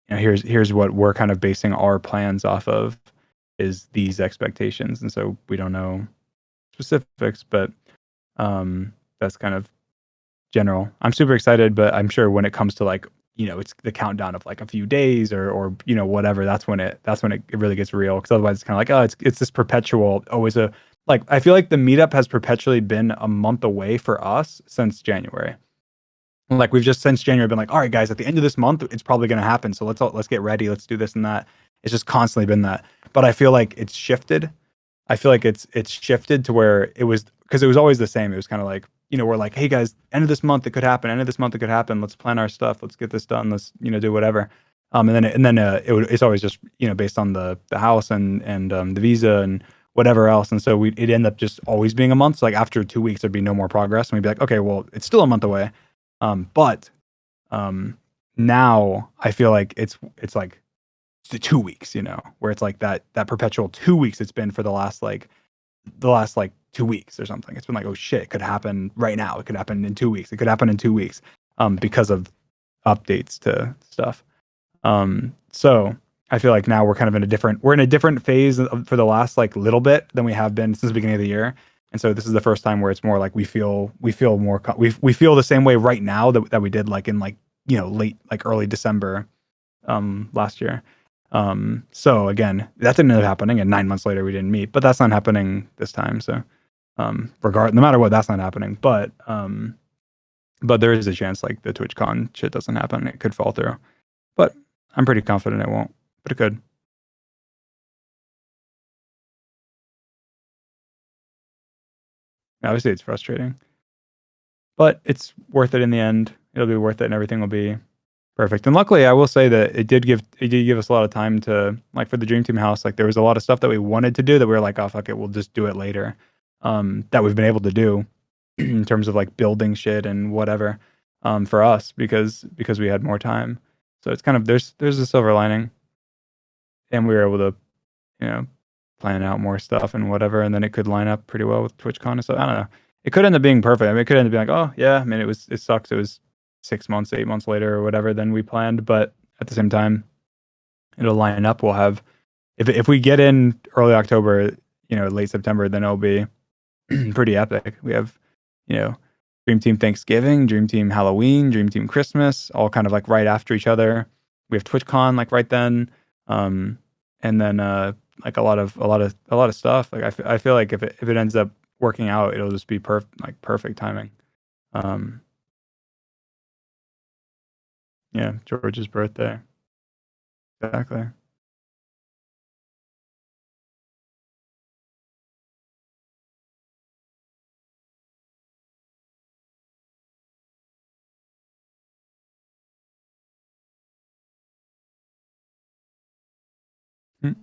here's what we're kind of basing our plans off of is these expectations. And so we don't know specifics, but that's kind of general. I'm super excited, but I'm sure when it comes to like, it's the countdown of like a few days or whatever, that's when it really gets real. Cause otherwise it's kind of like, oh, it's this perpetual, always like, I feel like the meetup has perpetually been a month away for us since January. Like we've just since January been like, all right, guys, at the end of this month, it's probably going to happen. So let's get ready. Let's do this and that. It's just constantly been that. But I feel like it's shifted. I feel like it's shifted to where it was, because it was always the same. It was kind of like, we're like, hey guys, end of this month it could happen. End of this month it could happen. Let's plan our stuff. Let's get this done. Let's do whatever. And then it's always just based on the house and the visa and whatever else. And so it ended up just always being a month. So like after 2 weeks there'd be no more progress, and we'd be like, okay, well it's still a month away. But now I feel like it's like the 2 weeks, where it's like that perpetual 2 weeks it's been for the last like the last like 2 weeks or something. It's been like, oh shit, it could happen right now. It could happen in 2 weeks. It could happen in 2 weeks, because of updates to stuff. So I feel like now we're kind of we're in a different phase for the last like little bit than we have been since the beginning of the year. And so this is the first time where it's more like we feel more we feel the same way right now that we did like in like, late like early December last year. So again, that didn't end up happening, and 9 months later we didn't meet, but that's not happening this time. So no matter what, that's not happening. But there is a chance like the TwitchCon shit doesn't happen. It could fall through. But I'm pretty confident it won't. But it could. Obviously it's frustrating. But it's worth it in the end. It'll be worth it and everything will be perfect. And luckily I will say that it did give us a lot of time to, like, for the Dream Team house, like there was a lot of stuff that we wanted to do that we were like, oh fuck it, we'll just do it later. That we've been able to do in terms of like building shit and whatever, for us because we had more time. So it's kind of there's a silver lining, and we were able to, you know, plan out more stuff and whatever, and then it could line up pretty well with TwitchCon. So I don't know. It could end up being perfect. I mean, it could end up being like, oh yeah, I mean, it sucks. It was 6 months, 8 months later or whatever than we planned, but at the same time, it'll line up. We'll have, if we get in early October, late September, then it'll be pretty epic. We have, you know, Dream Team Thanksgiving, Dream Team Halloween, Dream Team Christmas, all kind of like right after each other. We have TwitchCon like right then, and then like a lot of stuff. Like I feel like if it ends up working out, it'll just be perfect timing. Um, yeah, George's birthday, exactly. Mm.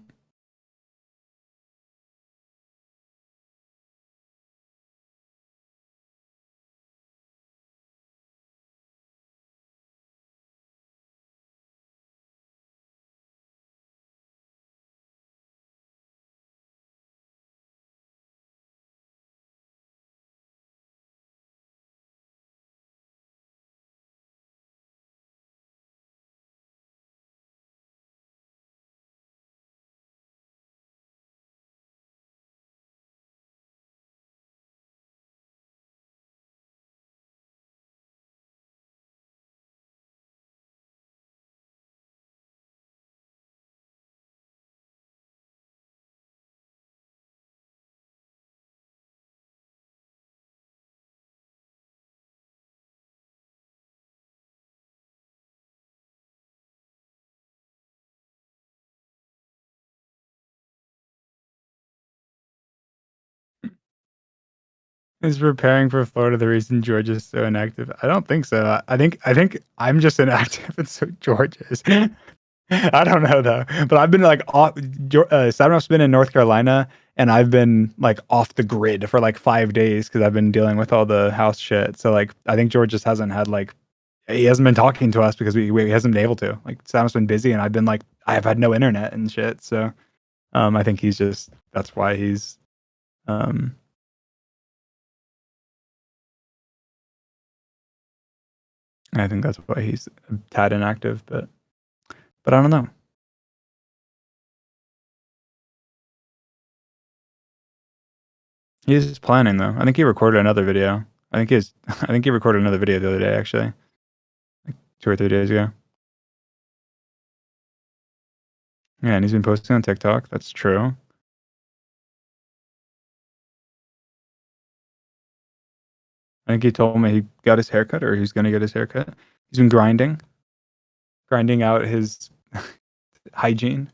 Is preparing for Florida the reason George is so inactive? I don't think so. I think I'm just inactive, and so George is. I don't know though, but I've been like off. Savinow's been in North Carolina, and I've been like off the grid for like 5 days because I've been dealing with all the house shit. So like, I think George just hasn't had like, he hasn't been talking to us because he hasn't been able to. Like, Savinow's been busy, and I've been like, I have had no internet and shit. So I think that's why he's um I think that's why he's a tad inactive, but I don't know. He's planning though. I think he recorded another video. I think he recorded another video the other day actually, like 2 or 3 days ago. Yeah, and he's been posting on TikTok. That's true. I think he told me he got his haircut or he's gonna get his haircut. He's been grinding out his hygiene.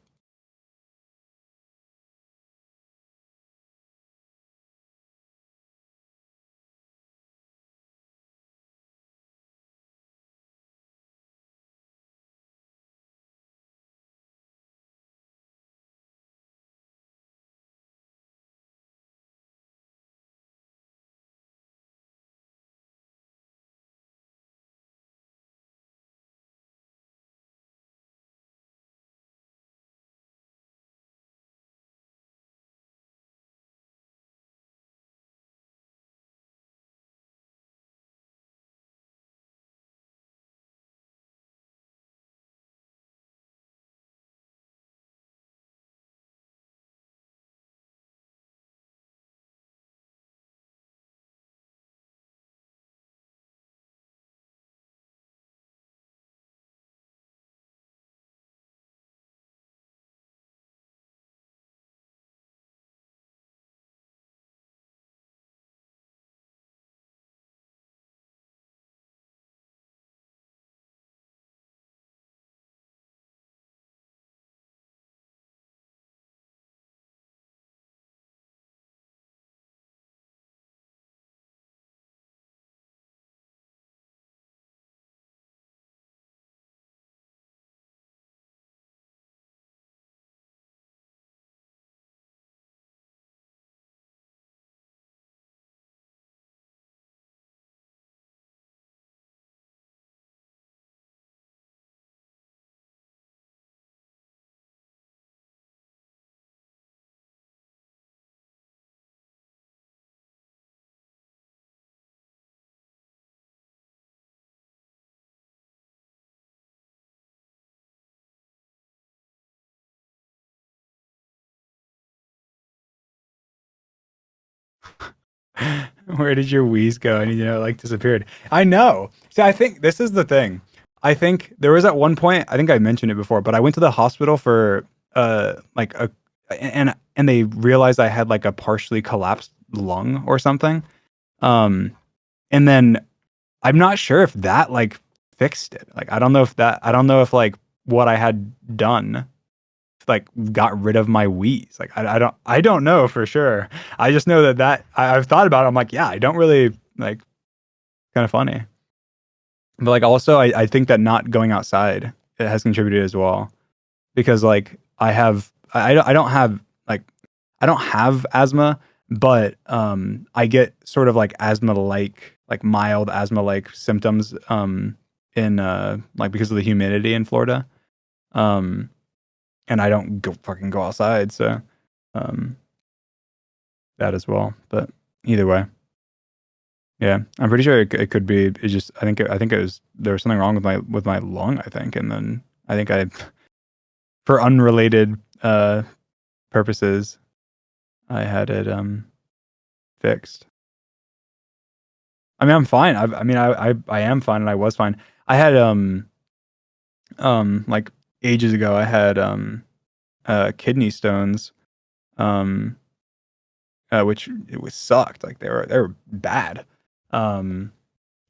Where did your Wheeze go? And like disappeared. I know. See, I think this is the thing. I think there was at one point, I think I mentioned it before, but I went to the hospital for like a and they realized I had like a partially collapsed lung or something. Um and then I'm not sure if that like fixed it. Like I don't know if like what I had done like got rid of my wheeze. Like I don't know for sure. I just know that I've thought about it. I'm like, yeah, I don't really like, kind of funny. But like also I think that not going outside, it has contributed as well, because like I don't have like I don't have asthma, but I get sort of like asthma like mild asthma like symptoms in like because of the humidity in Florida. Um and I don't fucking go outside, so um that as well. But either way, yeah, I'm pretty sure it could be. It just I think it was there was something wrong with my lung. I think, and then I think I for unrelated purposes I had it fixed. I mean, I'm fine. I mean, I am fine, and I was fine. I had like ages ago, I had kidney stones, um which it was sucked. Like they were bad. Um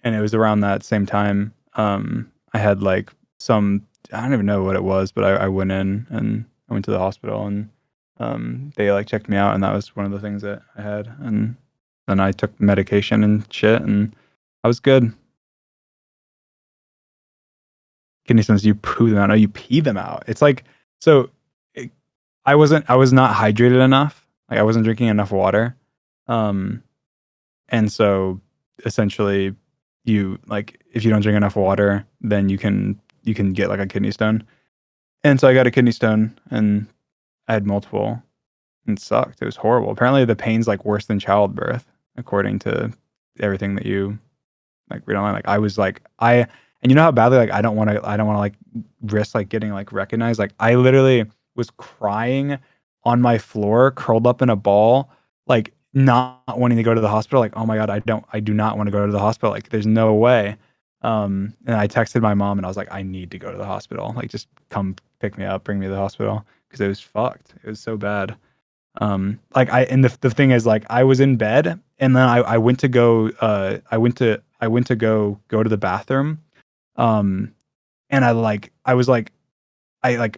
and it was around that same time I had like some, I don't even know what it was, but I went in and I went to the hospital, and they like checked me out, and that was one of the things that I had, and then I took medication and shit, and I was good. Kidney stones, you poo them out? No, you pee them out. It's like, so it, I was not hydrated enough. Like I wasn't drinking enough water. Um and so essentially you like, if you don't drink enough water, then you can get like a kidney stone. And so I got a kidney stone, and I had multiple, and it sucked. It was horrible. Apparently the pain's like worse than childbirth, according to everything that you like read online. Like I was like and you know how badly like I don't want to like risk like getting like recognized. Like I literally was crying on my floor, curled up in a ball, like not wanting to go to the hospital. Like, oh my god, I do not want to go to the hospital. Like there's no way. And I texted my mom, and I was like, I need to go to the hospital. Like just come pick me up, bring me to the hospital, because it was fucked. It was so bad. Like and the thing is, like I was in bed, and then I went to go I went to go to the bathroom. And I was like I like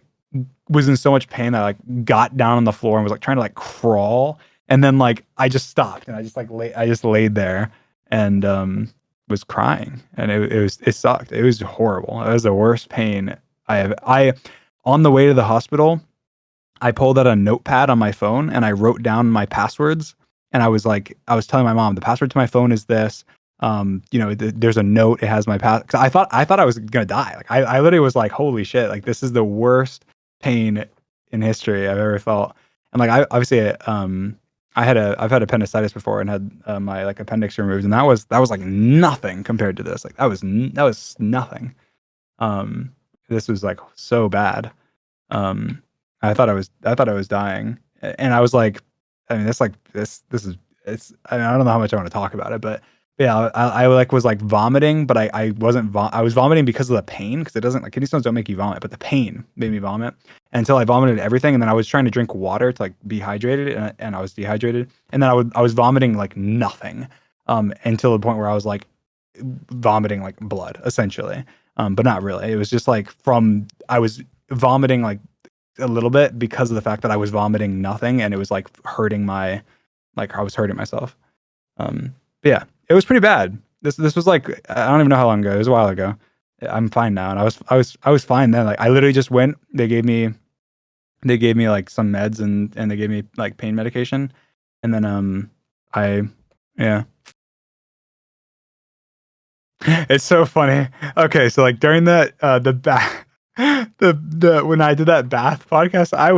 was in so much pain that I like got down on the floor and was like trying to like crawl, and then like I just stopped, and I just laid there, and was crying, and it sucked. It was horrible. It was the worst pain I on the way to the hospital, I pulled out a notepad on my phone, and I wrote down my passwords. And I was like, I was telling my mom, the password to my phone is this. There's a note. It has my pass. Cause I thought I was gonna die. Like I literally was like, holy shit! Like this is the worst pain in history I've ever felt. And like I obviously, I've had appendicitis before, and had my like appendix removed, and that was like nothing compared to this. Like that was nothing. Um, this was like so bad. Um, I thought I was dying, and I was like, I mean, this is it's. I mean, I don't know how much I want to talk about it, but yeah, I like was like vomiting, but I wasn't. I was vomiting because of the pain, because it doesn't, like, kidney stones don't make you vomit, but the pain made me vomit until I vomited everything, and then I was trying to drink water to like be hydrated, and I was dehydrated, and then I was vomiting like nothing, until the point where I was like vomiting like blood essentially, but not really. It was just like I was vomiting like a little bit because of the fact that I was vomiting nothing, and it was like hurting my, like I was hurting myself. But yeah, it was pretty bad. This was like, I don't even know how long ago. It was a while ago. I'm fine now, and I was fine then. Like I literally just went. They gave me like some meds, and they gave me like pain medication, and then I yeah. It's so funny. Okay, so like during that the bath the when I did that bath podcast, I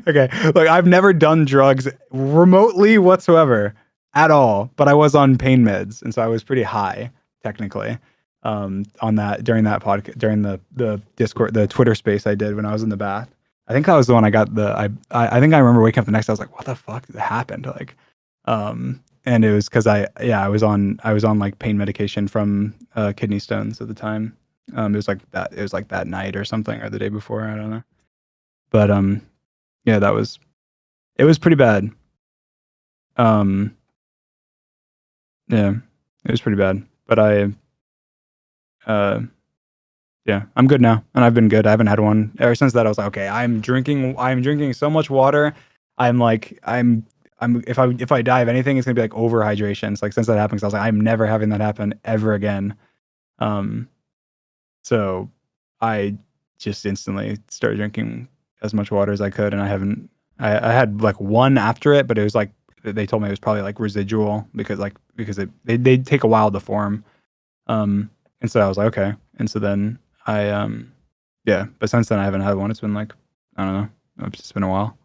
okay, like I've never done drugs remotely whatsoever at all, but I was on pain meds, and so I was pretty high technically on that during that podcast, during the Discord, the Twitter space I did when I was in the bath. I think that was the one I got I think I remember waking up the next day, I was like, what the fuck happened? Like, and it was because I was on like pain medication from kidney stones at the time. It was like that night or something, or the day before, I don't know. But yeah, it was pretty bad. Yeah, it was pretty bad. But yeah, I'm good now, and I've been good. I haven't had one ever since that. I was like, okay, I'm drinking so much water. I'm if I die of anything, it's gonna be like overhydration. It's like since that happened, I was like, I'm never having that happen ever again. Um, so I just instantly started drinking as much water as I could, and I haven't. I had like one after it, but it was like they told me it was probably like residual because they take a while to form. And so I was like, okay. And so then yeah. But since then I haven't had one. It's been like I don't know. It's just been a while.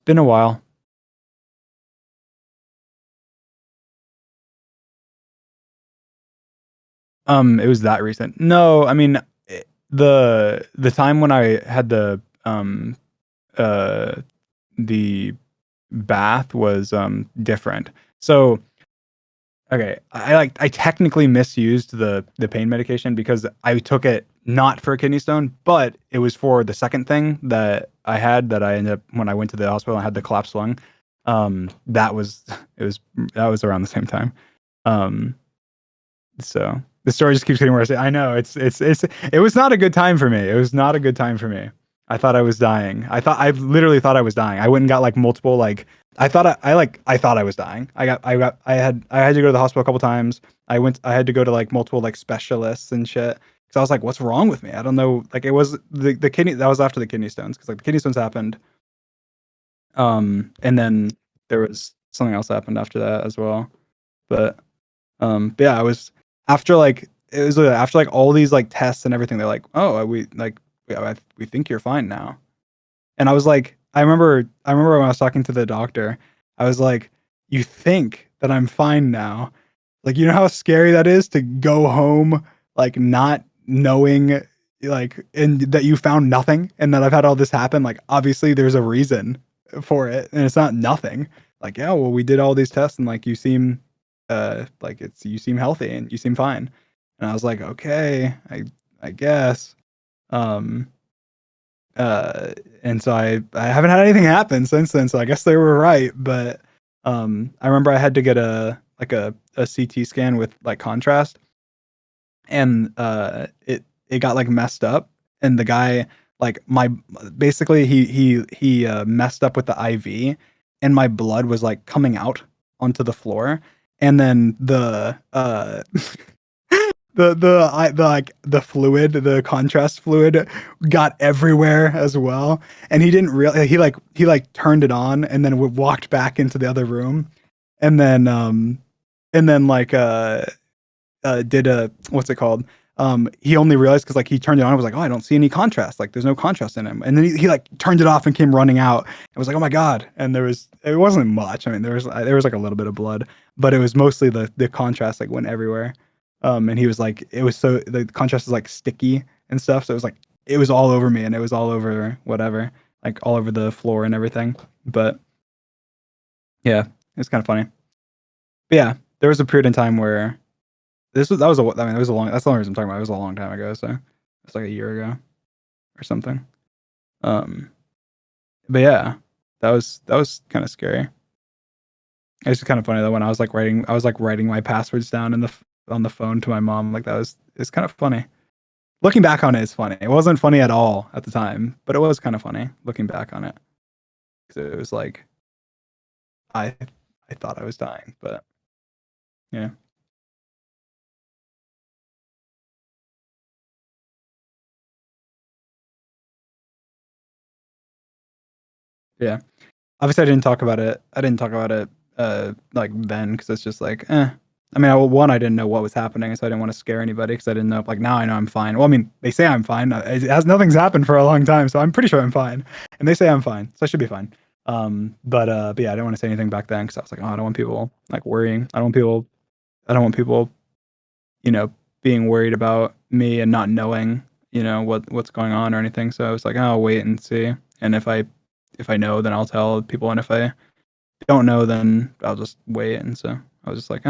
Been a while. It was that recent. No, I mean the time when I had uh the bath was different. So okay, I technically misused the pain medication because I took it not for a kidney stone, but it was for the second thing that I had that I ended up when I went to the hospital and had the collapsed lung. That was it was that was around the same time. Um, so the story just keeps getting worse. I know it was not a good time for me. It was not a good time for me. I thought I was dying. I literally thought I was dying. I went and got like multiple like I thought I was dying. I had to go to the hospital a couple times. I had to go to like multiple like specialists and shit. Cause I was like, what's wrong with me? I don't know. Like it was the kidney that was after the kidney stones. Cause like the kidney stones happened. And then there was something else happened after that as well. But but yeah, I was after like it was after like all these like tests and everything. They're like, oh, we think you're fine now. And I was like, I remember when I was talking to the doctor, I was like, you think that I'm fine now? Like, you know how scary that is to go home like not knowing like and that you found nothing and that I've had all this happen. Like, obviously there's a reason for it, and it's not nothing. Like, yeah, well, we did all these tests and like you seem like you seem healthy and you seem fine. And I was like, okay, I guess. Um and so I haven't had anything happen since then, so I guess they were right. But I remember I had to get a CT scan with like contrast, and it got like messed up, and the guy like my basically he messed up with the IV, and my blood was like coming out onto the floor, and then the like the fluid, the contrast fluid got everywhere as well. And he didn't really he like turned it on and then walked back into the other room. And then like did a what's it called? He only realized because like he turned it on and was like, oh, I don't see any contrast. Like there's no contrast in him. And then he like turned it off and came running out and was like, oh my God. And it wasn't much. I mean, there was like a little bit of blood, but it was mostly the contrast like went everywhere. And he was like, it was so the contrast is like sticky and stuff. So it was all over me and it was all over whatever, like all over the floor and everything. But yeah, it's kind of funny. But yeah, there was a period in time where I mean, it was a long, that's the only reason I'm talking about it. It was a long time ago. So it's like a year ago or something. Um, but yeah, that was kind of scary. It's kind of funny though when I was like writing my passwords down on the phone to my mom. Like it's kind of funny. Looking back on it, it's funny. It wasn't funny at all at the time, but it was kind of funny looking back on it because it was like I I thought I was dying, but yeah, yeah. Obviously, I didn't talk about it. I didn't talk about it like then because it's just like eh. I mean, one, I didn't know what was happening, so I didn't want to scare anybody because I didn't know. Like now, I know I'm fine. Well, I mean, they say I'm fine. It has nothing's happened for a long time, so I'm pretty sure I'm fine. And they say I'm fine, so I should be fine. But yeah, I didn't want to say anything back then because I was like, oh, I don't want people like worrying. I don't want people, you know, being worried about me and not knowing, what's going on or anything. So I was like, oh, I'll wait and see. And if I know, then I'll tell people. And if I don't know, then I'll just wait. And so I was just like,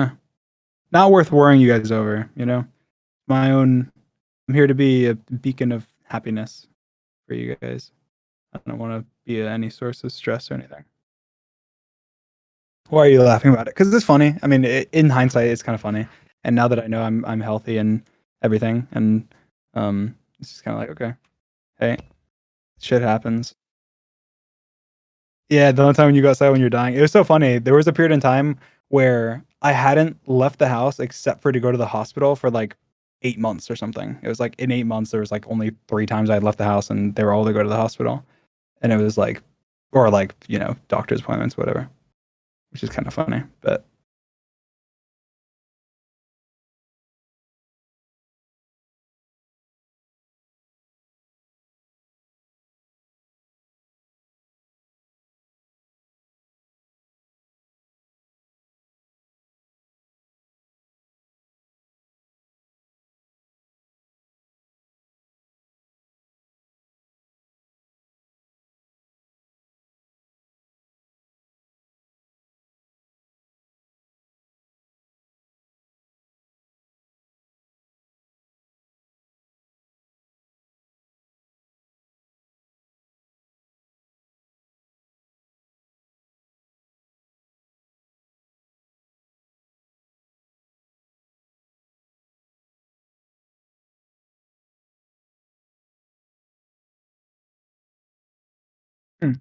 not worth worrying you guys over. My own. I'm here to be a beacon of happiness for you guys. I don't want to be any source of stress or anything. Why are you laughing about it? Because it's funny. I mean, in hindsight, it's kind of funny. And now that I know I'm healthy and everything, and it's just kind of like, okay, hey, shit happens. Yeah, the only time when you go outside when you're dying, it was so funny. There was a period in time where I hadn't left the house except for to go to the hospital for like 8 months or something. It was like in 8 months there was like only 3 times I had left the house, and they were all to go to the hospital, and it was like, or like doctor's appointments, whatever, which is kind of funny, but. Hmm.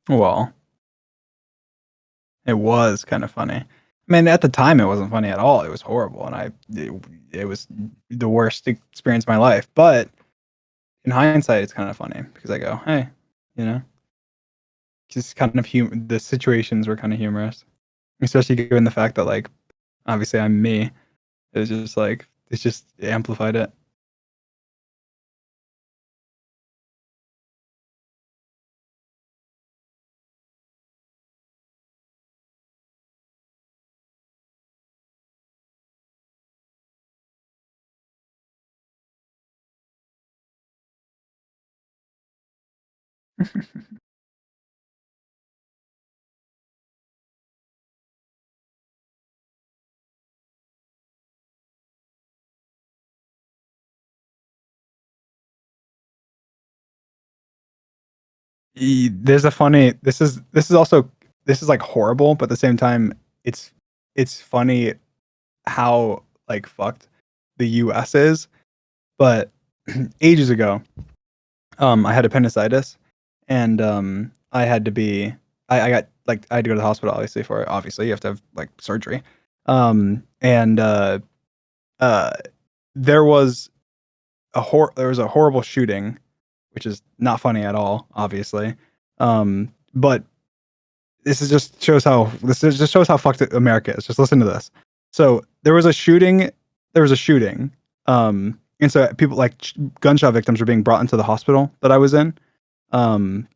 Well, it was kind of funny. I mean, at the time, it wasn't funny at all. It was horrible, and it was the worst experience of my life. But in hindsight, it's kind of funny because I go, hey, you know, just kind of the situations were kind of humorous, especially given the fact that like obviously I'm me. It was just like it's just amplified it. There's a funny. This is also this is like horrible, but at the same time, it's funny how like fucked the U.S. is. But ages ago, I had appendicitis, and I had to be. I got like I had to go to the hospital obviously for it. Obviously, you have to have like surgery. And uh, there was there was a horrible shooting, which is not funny at all, obviously. But this is just shows how fucked America is. Just listen to this. So there was a shooting. There was a shooting. And so people like gunshot victims were being brought into the hospital that I was in. Um,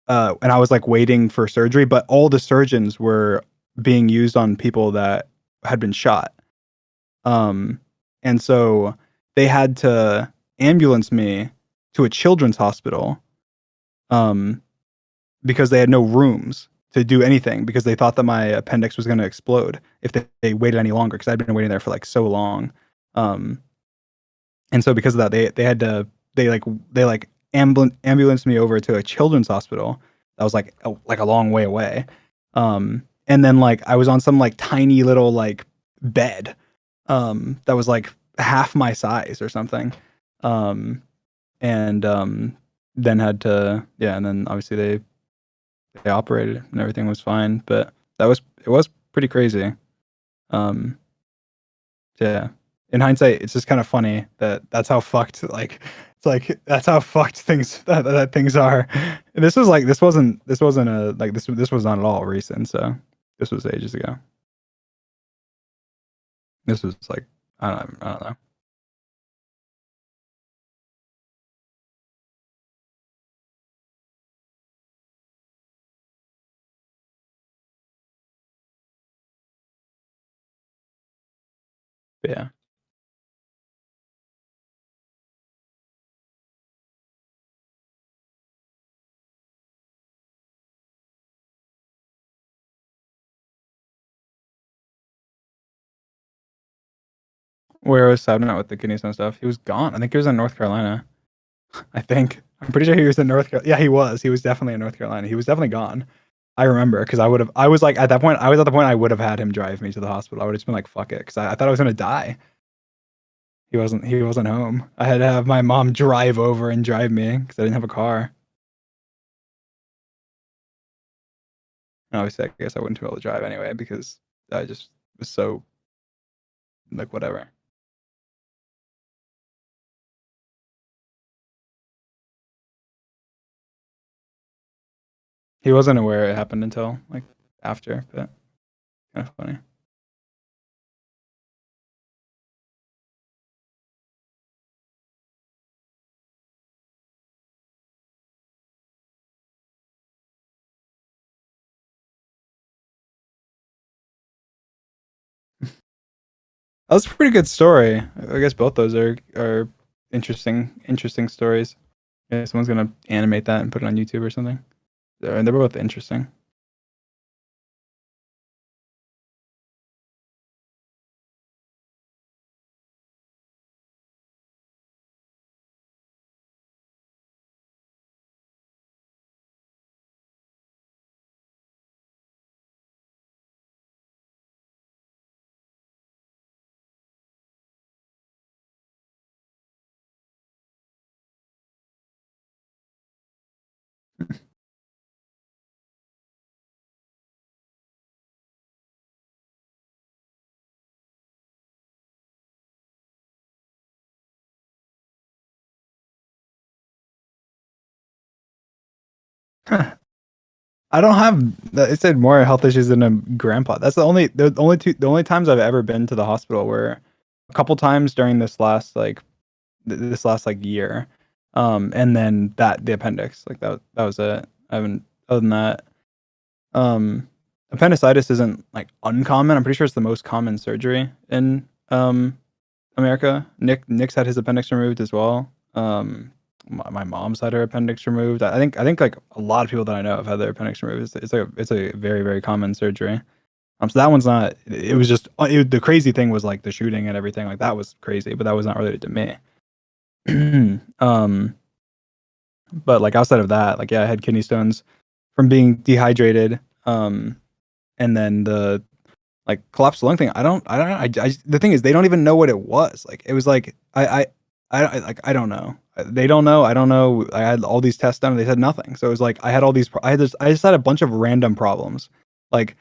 and I was like waiting for surgery, but all the surgeons were being used on people that had been shot. Um, and so they had to ambulance me to a children's hospital. Um, because they had no rooms to do anything because they thought that my appendix was going to explode if they waited any longer because I'd been waiting there for like so long. Um, and so because of that, they had to they like ambulance me over to a children's hospital that was like a long way away. And then like I was on some like tiny little like bed that was like half my size or something. Um, and then had to and then obviously they operated and everything was fine. But it was pretty crazy. Um, yeah. In hindsight, it's just kind of funny that that's how fucked like it's like that's how fucked things that things are. And this wasn't a like this was not at all recent. So this was ages ago. This was like I don't know. But yeah. where I was subbing out with the kidney stone stuff. He was gone. I think he was in North Carolina. I think. I'm pretty sure he was in North Carolina. Yeah, he was. He was definitely in North Carolina. He was definitely gone. I remember because I was like at that point. I was at the point I would have had him drive me to the hospital. I would have just been like, "Fuck it," because I thought I was gonna die. He wasn't. He wasn't home. I had to have my mom drive over and drive me because I didn't have a car. And obviously, I guess I wouldn't be able to drive anyway because I just was so like whatever. He wasn't aware it happened until like after, but kind of funny. That was a pretty good story. I guess both those are interesting stories. Yeah, someone's gonna animate that and put it on YouTube or something. They're both interesting. I don't have. It said more health issues than a grandpa. That's the only times I've ever been to the hospital were a couple times during this last like year, and then the appendix like that was it. I haven't other than that. Um, Appendicitis isn't like uncommon. I'm pretty sure it's the most common surgery in America. Nick's had his appendix removed as well. My mom's had her appendix removed. I think like a lot of people that I know have had their appendix removed. It's a very very common surgery. So that one's not. It was just the crazy thing was like the shooting and everything. Like that was crazy, but that was not related to me. But like outside of that, like yeah, I had kidney stones from being dehydrated. And then the like collapsed lung thing. I the thing is they don't even know what it was. Like it was like I don't know. They don't know. I don't know. I had all these tests done and they said nothing. So it was like I had all these. I just had a bunch of random problems. Like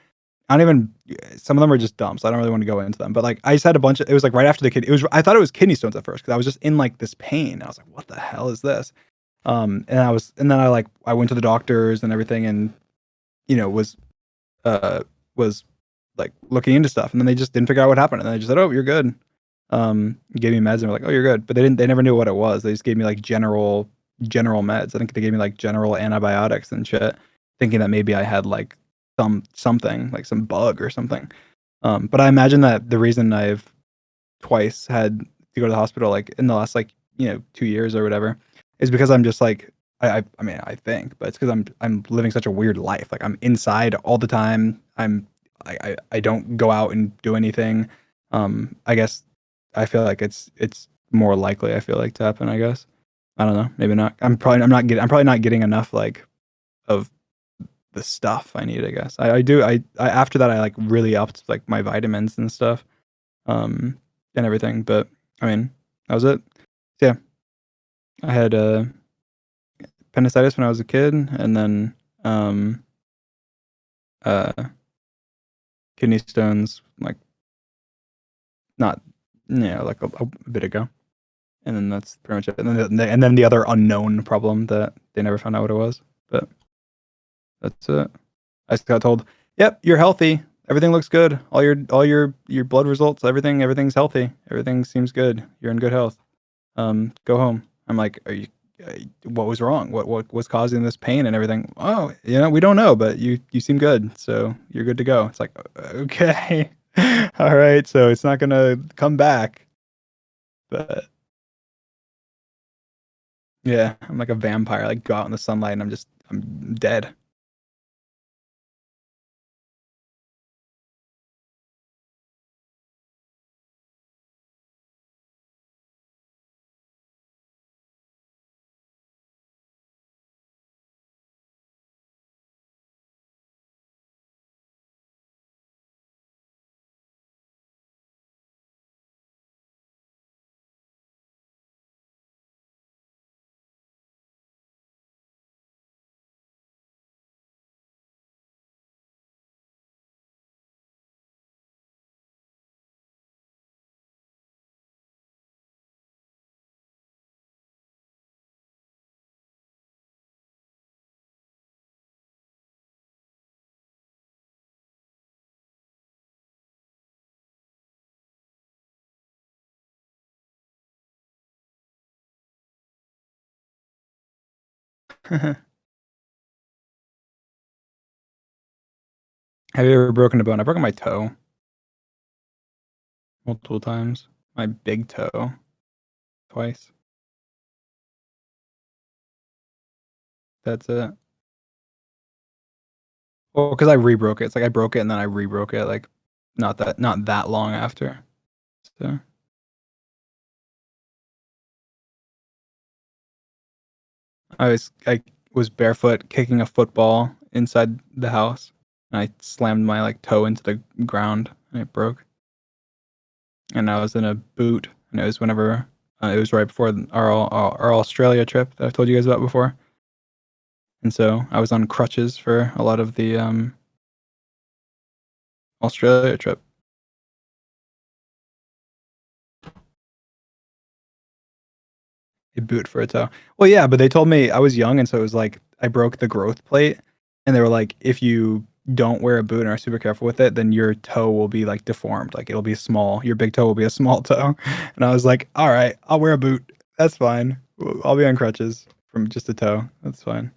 I don't even. Some of them are just dumb, so I don't really want to go into them. But like I just had a bunch of. It was like right after the kid. It was. I thought it was kidney stones at first because I was just in like this pain. I was like, what the hell is this? And then I went to the doctors and everything, and you know uh was like looking into stuff, and then they just didn't figure out what happened, and they just said, "Oh, you're good." Gave me meds, and were like, "Oh, you're good," but they never knew what it was. They just gave me like general meds. I think they gave me like general antibiotics and shit, thinking that maybe I had like something like some bug or something. But I imagine that the reason I've twice had to go to the hospital like in the last like 2 years or whatever is because I'm just like I mean I think, but it's because I'm living such a weird life. Like I'm inside all the time. I don't go out and do anything. I guess I feel like it's more likely I feel like to happen. I guess I don't know. Maybe not. I'm probably not getting enough like of the stuff I need. I guess I do. I after that I like really upped like my vitamins and stuff. Um, and everything. But I mean, that was it. Yeah, I had appendicitis when I was a kid, and then um, uh, kidney stones like not like a bit ago, and then that's pretty much it. And then the other unknown problem that they never found out what it was. But that's it. I just got told, "Yep, you're healthy. Everything looks good. Your blood results, everything's healthy. Everything seems good. You're in good health." Go home. I'm like, are you? What was wrong? What was causing this pain and everything? Oh, we don't know, but you seem good, so you're good to go. It's like, okay, all right, so it's not gonna come back, but yeah, I'm like a vampire. Like go out in the sunlight and I'm dead. Have you ever broken a bone? I've broken my toe multiple times. My big toe twice. That's it. Well, because I rebroke it. It's like I broke it and then I rebroke it like not that long after. So I was barefoot kicking a football inside the house and I slammed my like toe into the ground and it broke. And I was in a boot and it was whenever it was right before our Australia trip that I've told you guys about before. And so I was on crutches for a lot of the Australia trip. A boot for a toe. Well, yeah, but they told me I was young, and so it was like I broke the growth plate, and they were like, if you don't wear a boot and are super careful with it, then your toe will be like deformed. Like it'll be small. Your big toe will be a small toe. And I was like, all right, I'll wear a boot. That's fine. I'll be on crutches from just a toe. That's fine.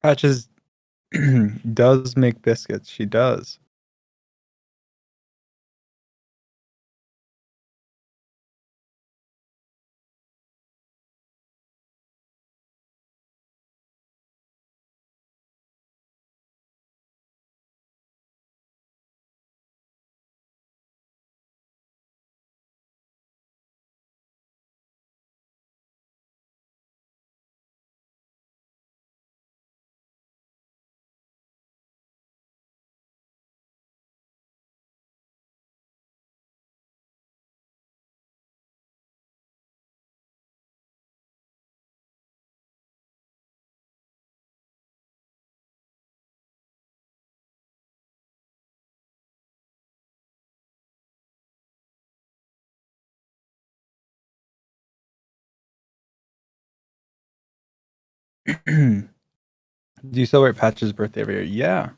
Patches does make biscuits. She does. Do you celebrate Patch's birthday every year? Yeah.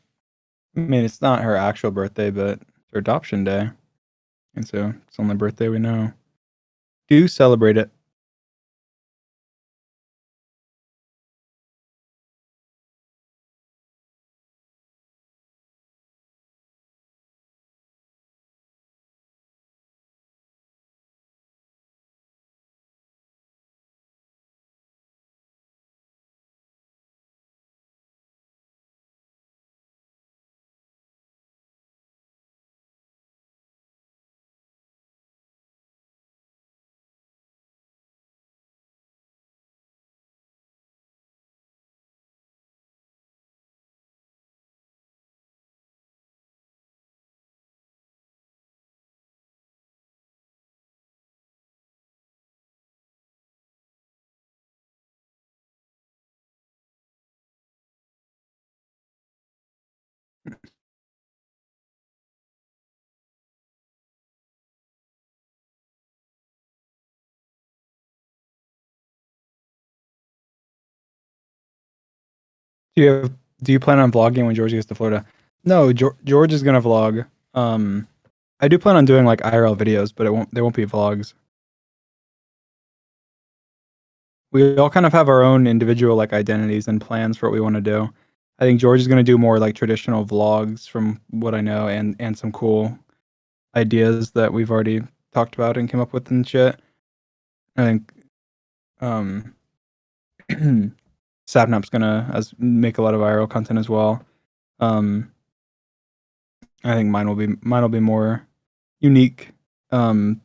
I mean, it's not her actual birthday, but it's her adoption day. And so it's the only birthday we know. Do celebrate it. Do you have, do you plan on vlogging when George gets to Florida? No, George is gonna vlog. I do plan on doing like IRL videos, but they won't be vlogs. We all kind of have our own individual like identities and plans for what we want to do. I think George is gonna do more like traditional vlogs from what I know, and some cool ideas that we've already talked about and came up with and shit. I think um Sapnap's gonna make a lot of IRL content as well. Um, I think mine will be more unique than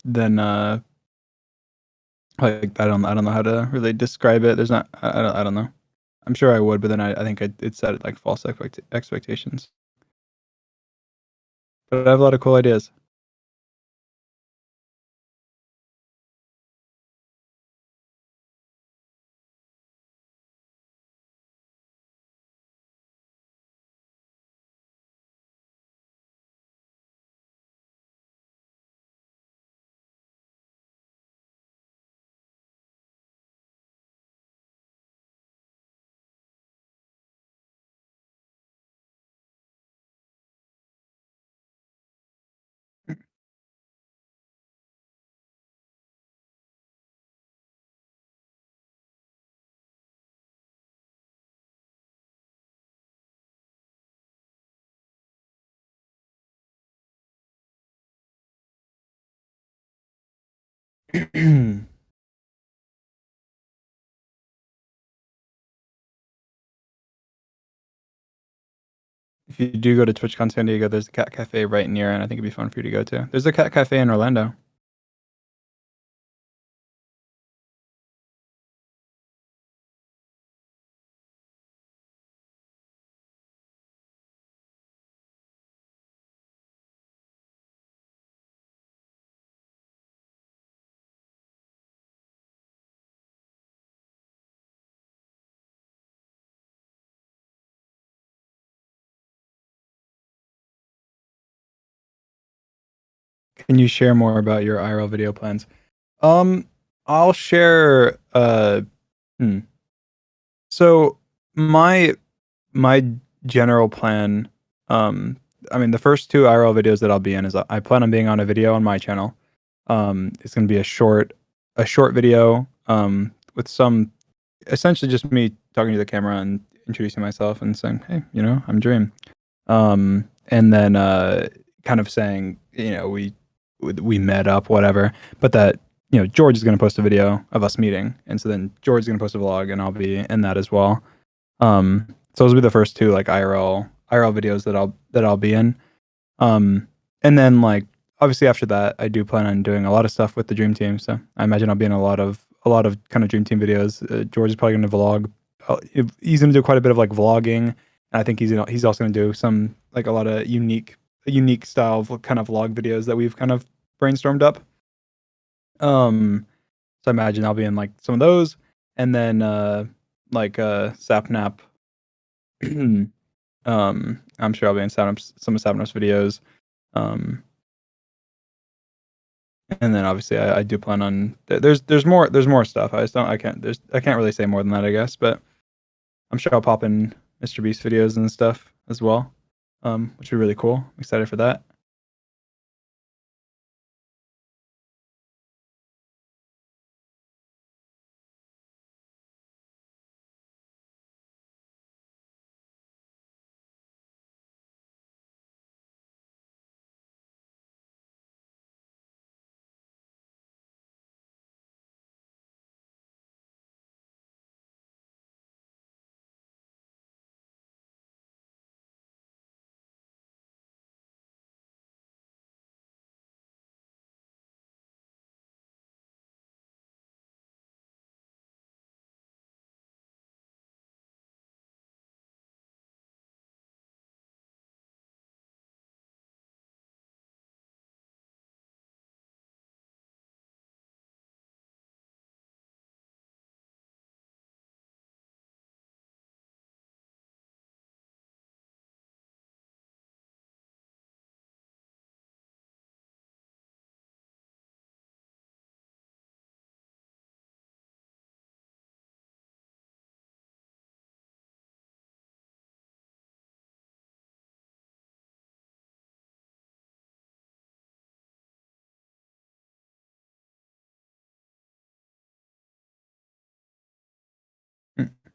like I don't know how to really describe it. There's not I don't know. I'm sure I would, but then I think it set like false expectations. But I have a lot of cool ideas. If you do go to TwitchCon San Diego, there's a cat cafe right near, and I think it'd be fun for you to go to. There's a cat cafe in Orlando. Can you share more about your IRL video plans? Um, I'll share. Hmm. So my my general plan, um, I mean, the first two IRL videos that I'll be in is I plan on being on a video on my channel. It's gonna be a short video, with some essentially just me talking to the camera and introducing myself and saying, "Hey, you know, I'm Dream." And then kind of saying, you know, we met up, whatever. But that, you know, George is gonna post a video of us meeting, and so then George is gonna post a vlog, and I'll be in that as well. So those will be the first two like IRL videos that I'll be in. Um, and then like obviously after that, I do plan on doing a lot of stuff with the Dream Team. So I imagine I'll be in a lot of kind of Dream Team videos. George is probably going to vlog. He's going to do quite a bit of like vlogging, and I think he's also going to do some like a lot of unique style of kind of vlog videos that we've kind of brainstormed up. So I imagine I'll be in like some of those, and then like Sapnap. I'm sure I'll be in some of Sapnap's videos. Um, and then obviously I do plan on there's more stuff. I can't really say more than that, I guess, but I'm sure I'll pop in Mr. Beast videos and stuff as well, which would be really cool. I'm excited for that. Mm.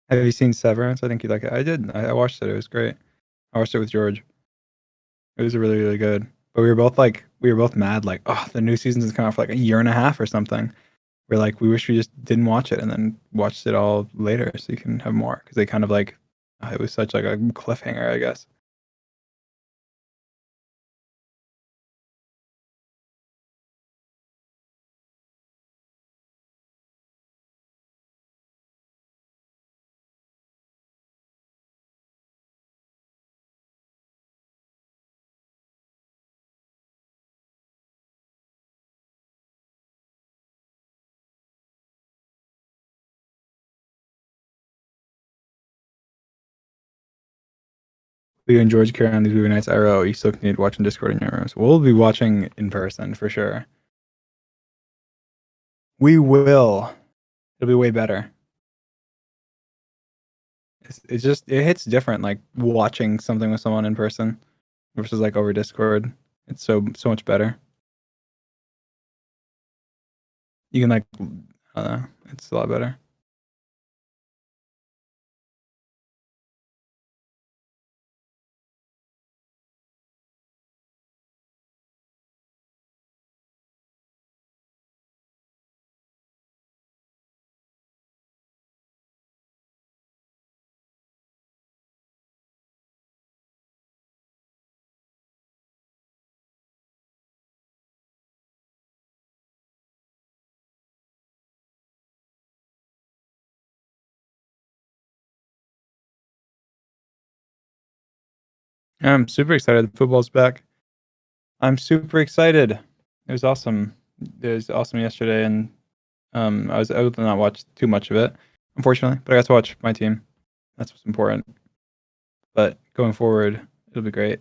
Have you seen Severance? I think you like it. I did. I watched it. It was great. I watched it with George. It was really, really good. But we were both mad, like, oh, the new season's coming out for like a year and a half or something. We're like, we wish we just didn't watch it and then watched it all later so you can have more. Because they kind of like, it was such like a cliffhanger, I guess. You and George carry on these movie nights IRL. You still continue watching Discord in your rooms. We'll be watching in person for sure. We will. It'll be way better. It's just it hits different, like watching something with someone in person versus like over Discord. It's so much better. You can like, I don't know. It's a lot better. I'm super excited. Football's back. I'm super excited. It was awesome. It was awesome yesterday, and I was able to not watch too much of it, unfortunately, but I got to watch my team. That's what's important. But going forward, it'll be great.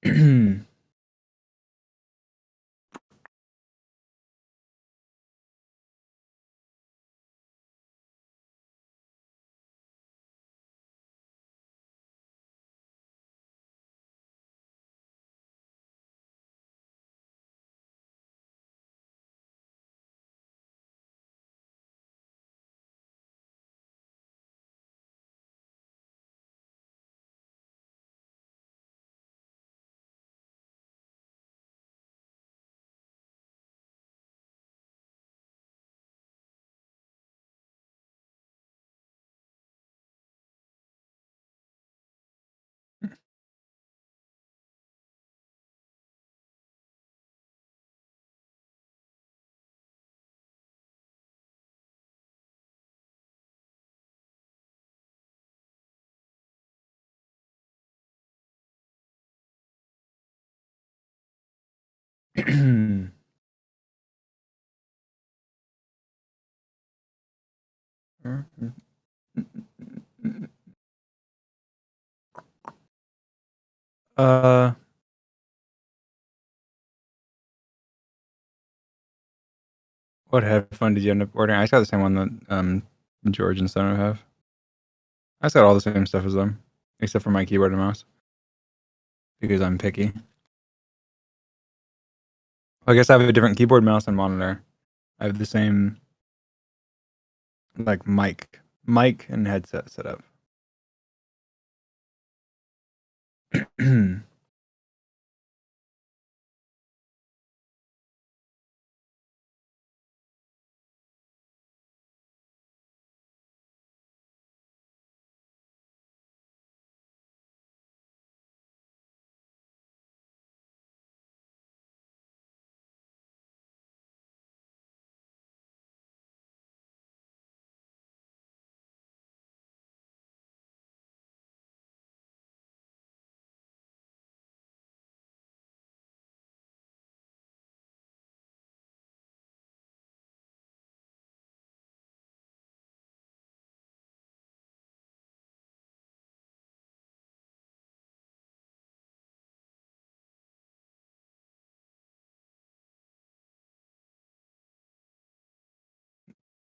Mm. uh, what headphone did you end up ordering? I just got the same one that George and Son have. I just got all the same stuff as them, except for my keyboard and mouse, because I'm picky. I guess I have a different keyboard, mouse, and monitor. I have the same like mic and headset setup.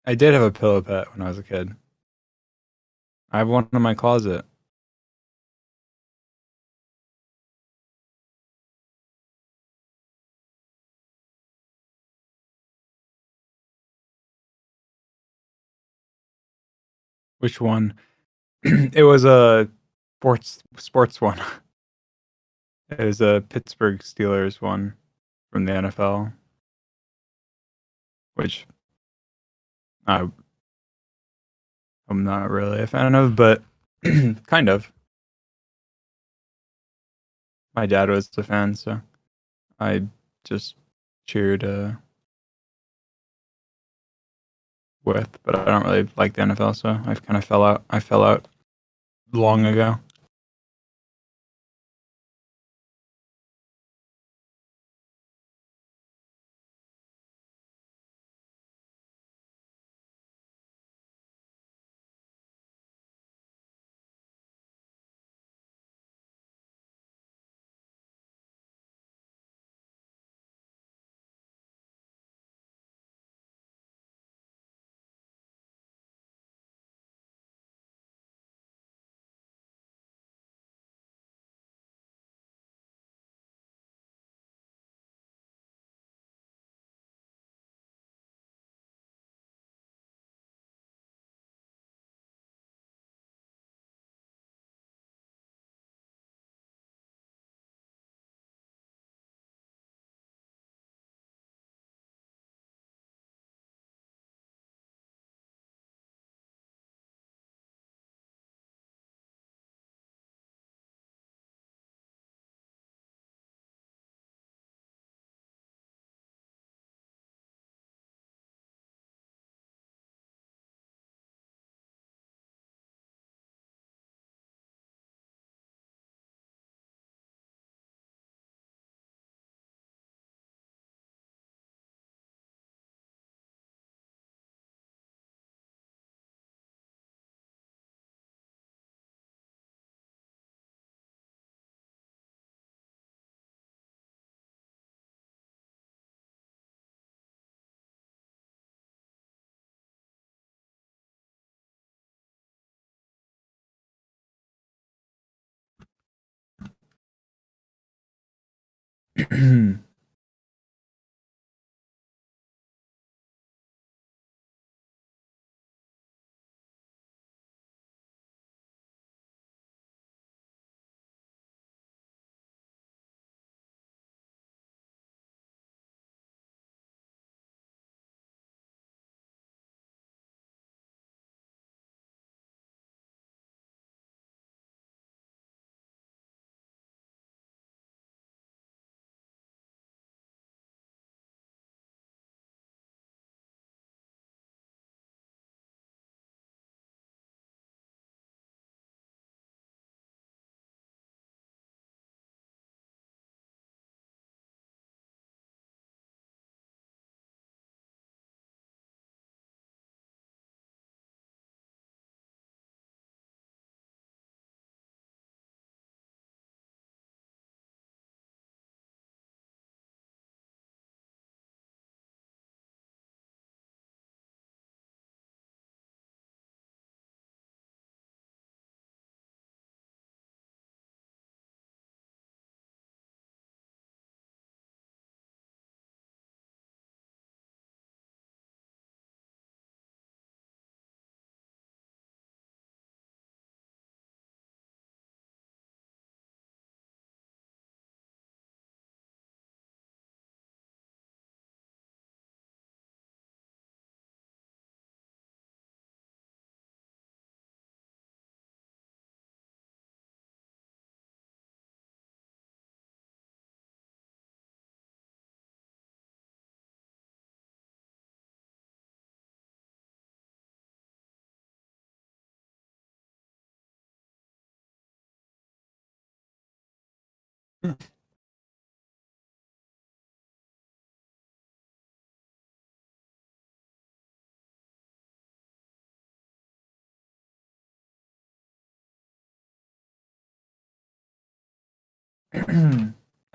I did have a pillow pet when I was a kid. I have one in my closet. Which one? It was a sports one. It was a Pittsburgh Steelers one from the NFL, which I, I'm not really a fan of, but kind of. My dad was a fan, so I just cheered with. But I don't really like the NFL, so I've kind of fell out. I fell out long ago.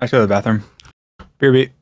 I should go to the bathroom. Beer beat.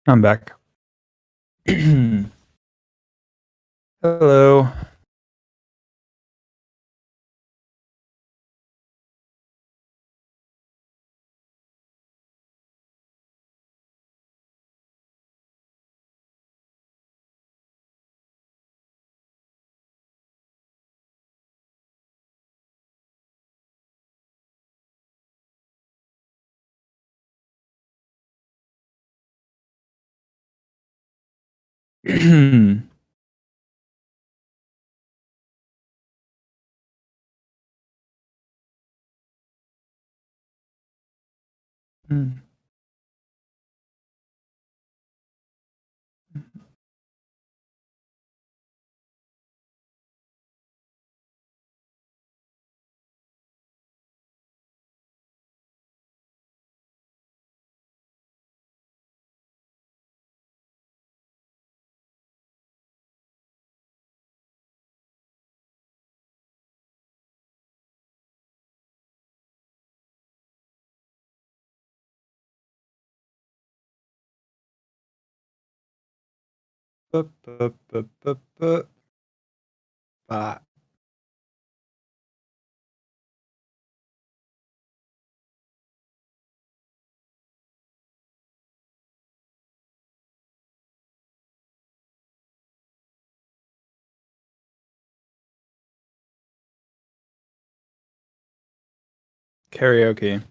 I'm back. Hello. Bye. Karaoke.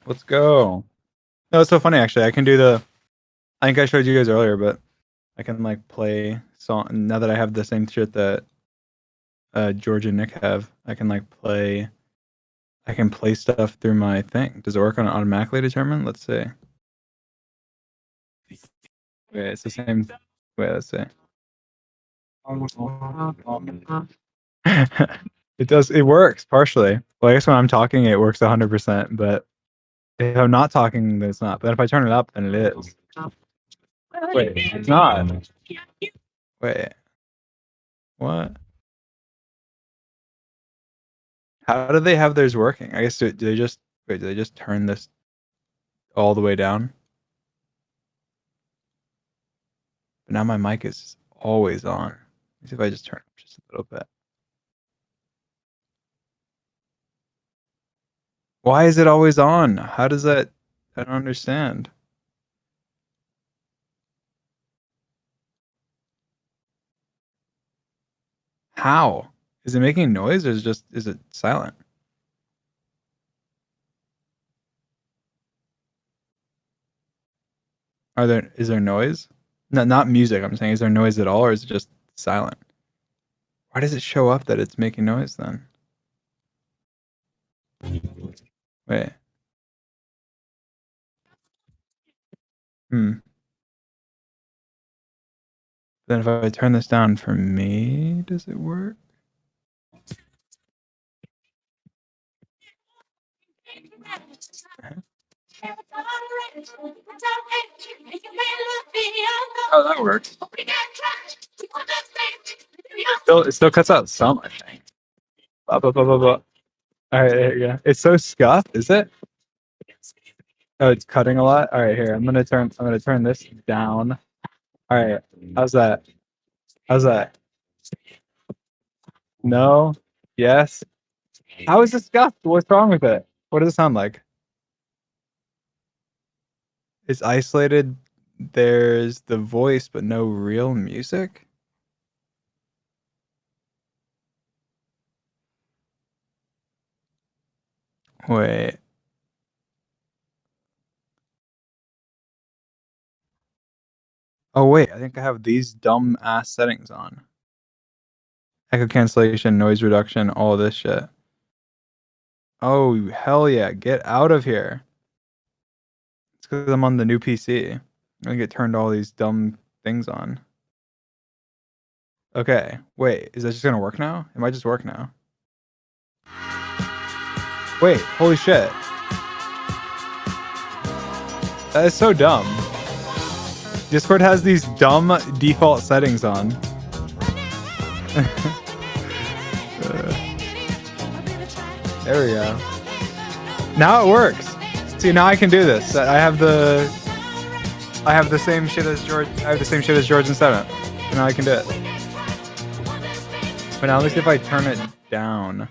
Let's go. No, it's so funny actually. I can do the. I think I showed you guys earlier, but I can like play song now that I have the same shit that George and Nick have. I can like play. I can play stuff through my thing. Does it work on automatically determine? Let's see. Wait, it's the same. Wait, let's see. It does. It works partially. Well, I guess when I'm talking, it works 100%. But if I'm not talking, then it's not. But if I turn it up, then it is. Wait, it's not. Wait, what? How do they have theirs working? I guess do they just wait? Do they just turn this all the way down? But now my mic is always on. Let's see if I just turn it up just a little bit. Why is it always on? How does that? I don't understand. How? Is it making noise or is it silent? Is there noise? No, not music. I'm saying, is there noise at all, or is it just silent? Why does it show up that it's making noise then? Wait. Then if I turn this down for me, does it work? Oh, that works. It still cuts out some, I think. Blah, blah, blah, blah, blah. All right, there you go. It's so scuffed, is it? Oh, it's cutting a lot. All right, here. I'm gonna turn this down. All right. How's that? How's that? No. Yes. How is it scuffed? What's wrong with it? What does it sound like? It's isolated. There's the voice, but no real music. Wait. Oh wait, I think I have these dumb ass settings on. Echo cancellation, noise reduction, all this shit. Oh hell yeah, get out of here. It's because I'm on the new PC. I'm gonna get turned all these dumb things on. Okay, wait, is that just gonna work now? It might just work now. Wait, holy shit. That is so dumb. Discord has these dumb default settings on. There we go. Now it works. See, now I can do this. I have the same shit as George. I have the same shit as George and Seven. So now I can do it. But now let me see if I turn it down.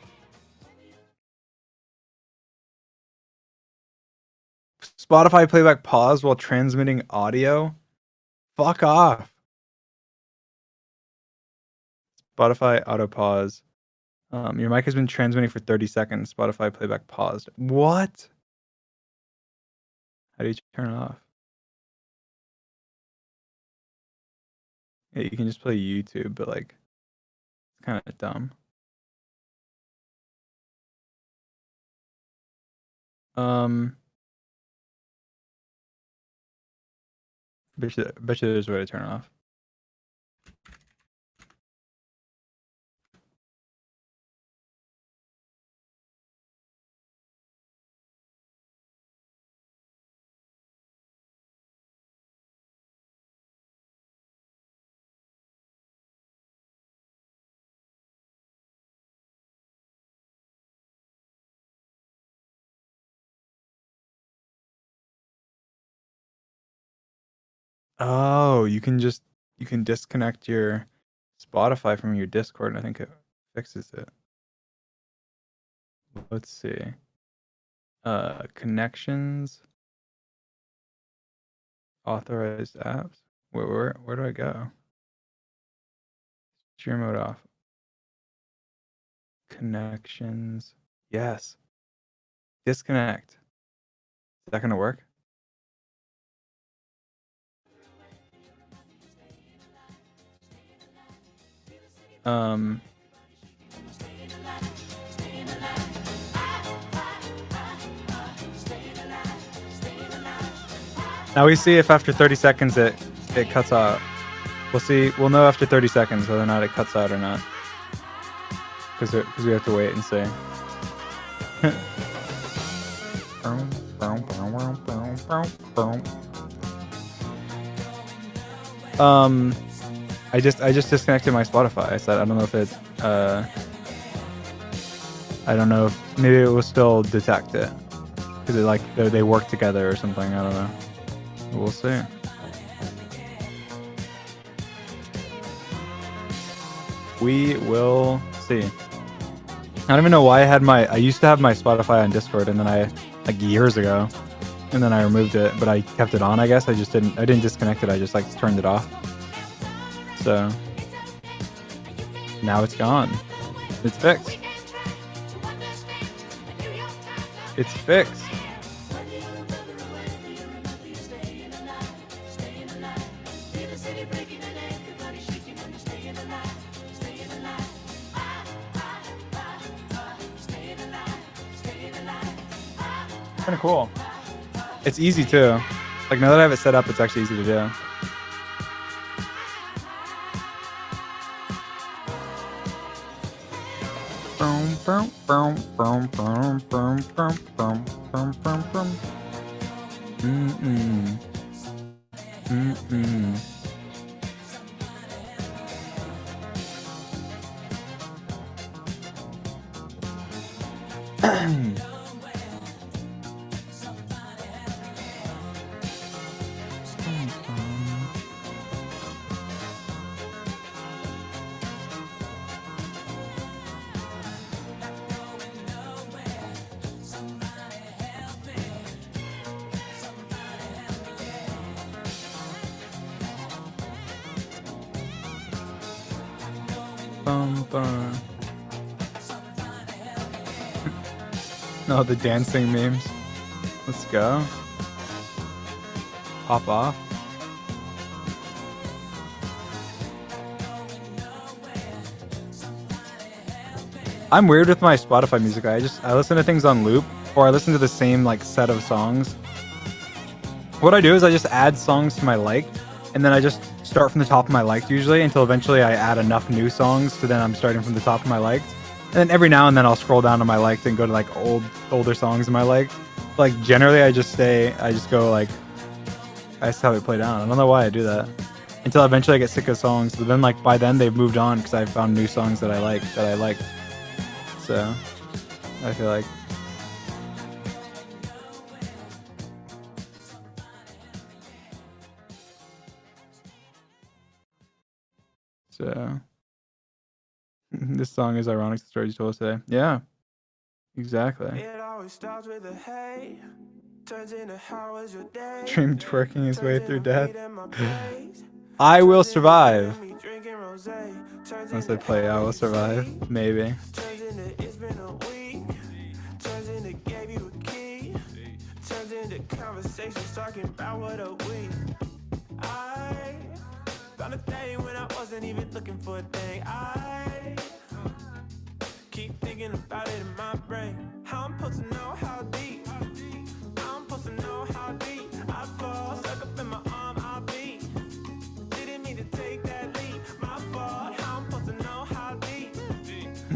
Spotify playback pause while transmitting audio. Fuck off. Spotify auto pause. Your mic has been transmitting for 30 seconds. Spotify playback paused. What? How do you turn it off? Yeah, you can just play YouTube, but like, it's kind of dumb. Bet you there's a way to turn it off. Oh, you can disconnect your Spotify from your Discord, and I think it fixes it. Let's see. Connections, authorized apps. Where do I go? Share mode off. Connections. Yes. Disconnect. Is that gonna work? Now we see if after 30 seconds it cuts out. We'll see. We'll know after 30 seconds whether or not it cuts out or not. Because we have to wait and see. I just disconnected my Spotify. I said I don't know if it I don't know if maybe it will still detect it because they work together or something. I don't know. We'll see. We will see. I don't even know why I used to have my Spotify on Discord, and then like years ago, and then I removed it, but I kept it on, I guess. I didn't disconnect it. I just like turned it off. So now it's gone. It's fixed. It's fixed. Kind of cool. It's easy too. Like now that I have it set up, it's actually easy to do. No, the dancing memes. Let's go. Pop off. I'm weird with my Spotify music. I listen to things on loop, or I listen to the same like set of songs. What I do is I just add songs to my liked, and then I just start from the top of my liked usually until eventually I add enough new songs so then I'm starting from the top of my liked. And then every now and then I'll scroll down to my liked and go to like older songs in my liked. Like generally I just go like, that's how it play down. I don't know why I do that. Until eventually I get sick of songs, but then like by then they've moved on because I found new songs that I like. So I feel like. So this song is ironic to the story you told us today. Yeah, exactly. It always starts with a hey, turns into how was your day. Dream twerking his way through death. I will survive. Once I play, I will survive. Maybe. It's been a week. Turns into gave you a key. Turns into conversations talking about what a week. I found a thing when I wasn't even looking for a thing. I keep thinking about it in my brain. How I'm supposed to know how deep. I'm supposed to know how deep. I fall, stuck up in my arm, I'll be. Didn't mean to take that leap. My fault. How I'm supposed to know how deep.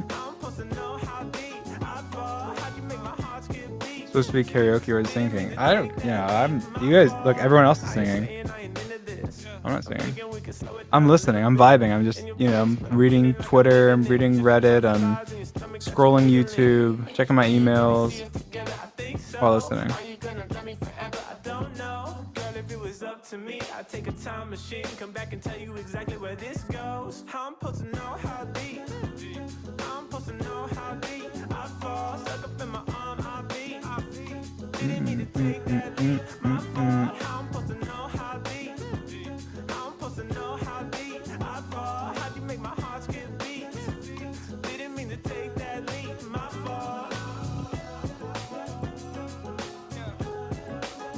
I'm supposed to know how deep. I fall. How'd you make my heart skip beat? Supposed to be karaoke or singing. I don't. Yeah, you guys. Look, everyone else is singing. I'm not singing. I'm listening. I'm vibing. I'm just, I'm reading Twitter. I'm reading Reddit. I'm scrolling YouTube, checking my emails while listening. To me, I take a time machine, come back and tell you exactly where this goes. How I'm supposed to know how deep. I'm supposed to know how deep. I fall, stuck up in my arm, I'll be. Didn't mean to take that leap. My fault. How I'm supposed to know how deep. I'm supposed to know how deep. I fall. How'd you make my heart skip beats? Didn't mean to take that leap. My fault.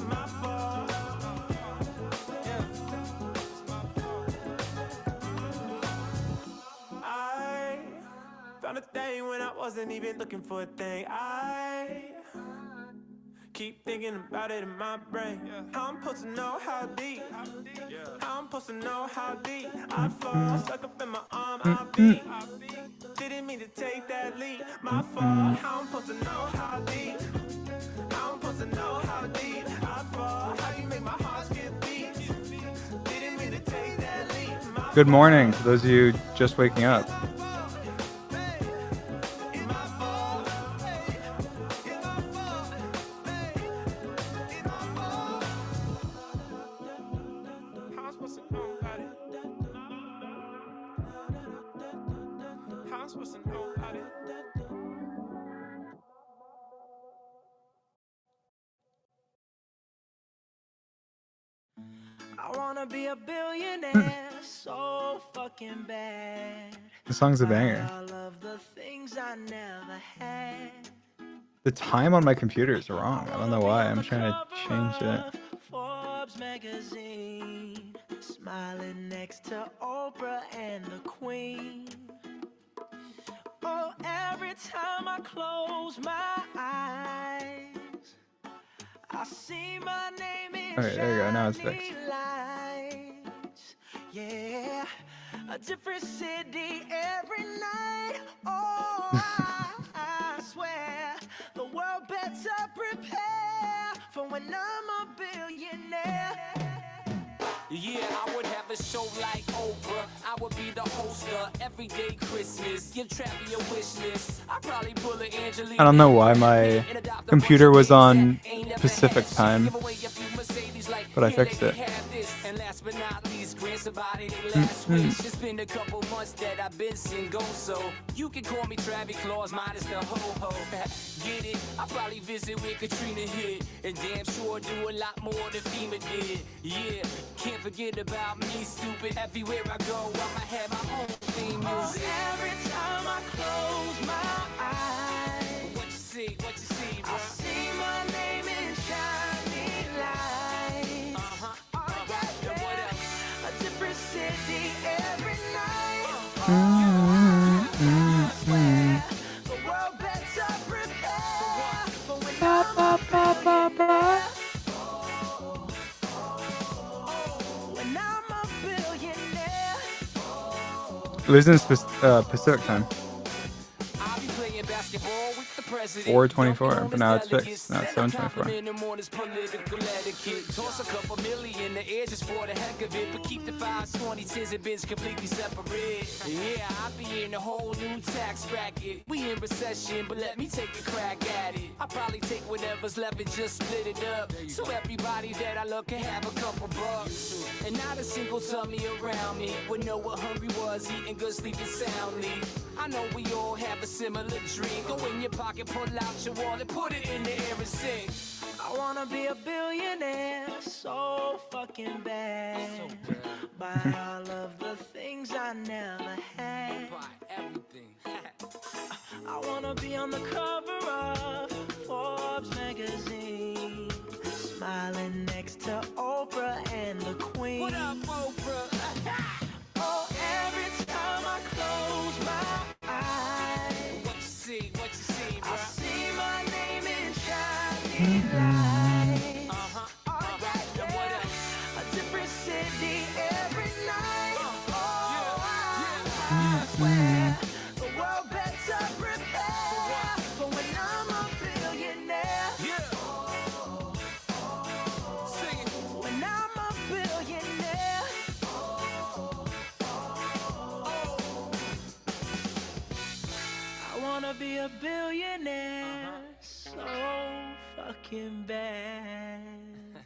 My fault. I found a thing when I wasn't even looking for a thing. I keep thinking about it in my brain. How I'm supposed to know how deep. How I'm supposed to know how deep. I fall, stuck up in my arm, I'll be. Didn't mean to take that leap. My fault. How I'm supposed to know how deep. How I'm supposed to know how deep. I fall. How you make my heart skip beats. Didn't mean to take that leap. Good morning to those of you just waking up. I wanna be a billionaire so fucking bad. The song's a banger. All of the things I never had. The time on my computer is wrong. I don't know why. I'm trying to change it. Forbes magazine, smiling next to Oprah and the Queen. Oh, every time I close my eyes, I see my name in Alright, there you go. Now it's fixed. shiny lights. Yeah, a different city every night. Oh, I swear the world better prepare for when I'm a billionaire. Yeah, I would have a show like Oprah. I would be the host of Everyday Christmas. Give Travi a wish list. I'd probably pull an Angelina. I don't know why my computer was on Pacific time, but I fixed it. And last but not least, grant somebody their last wish. It's been a couple months that I've been single, so you can call me Travis Claus minus the ho-ho. Get it? I probably visit where Katrina hit, and damn sure do a lot more than FEMA did. Yeah, can't forget about me, stupid. Everywhere I go, I'ma have my own theme music. Every time I close my eyes, What you see, bro? I see my name in shiny lights. Oh, yeah, What else? a different city every night. The world better prepare for when I'm a billionaire. When I'm a billionaire. Losing Pacific time. I'll be playing basketball with the president. 4:24, but now it's fixed. Now it's 7:24. In the morning's political etiquette. Toss a couple million in the air just for the heck of it, but keep the 5s, 20s, 10s, and bins completely separate. Yeah, I'll be in a whole new tax bracket. We in recession, but let me take a crack at it. I'll probably take whatever's left and just split it up, so everybody that I love can have a couple bucks. And not a single tummy around me would know what hungry was, eating good, sleeping soundly. I know we all have a similar dream. Go in your pocket, pull out your wallet, put it in the air and sing. I wanna be a billionaire so fucking bad. Buy all of the things I never had. Buy everything. I wanna be on the cover of Forbes magazine, smiling next to Oprah and the Queen. What up, Oprah? Oh, every time I close my eyes, What you see, bro? I see my name in shiny lights. Oh, yeah, What else? a different city every night. Oh, Yeah. I swear the world better prepare for when I'm a billionaire. Yeah. Sing it. When I'm a billionaire. I wanna be a billionaire so fucking bad.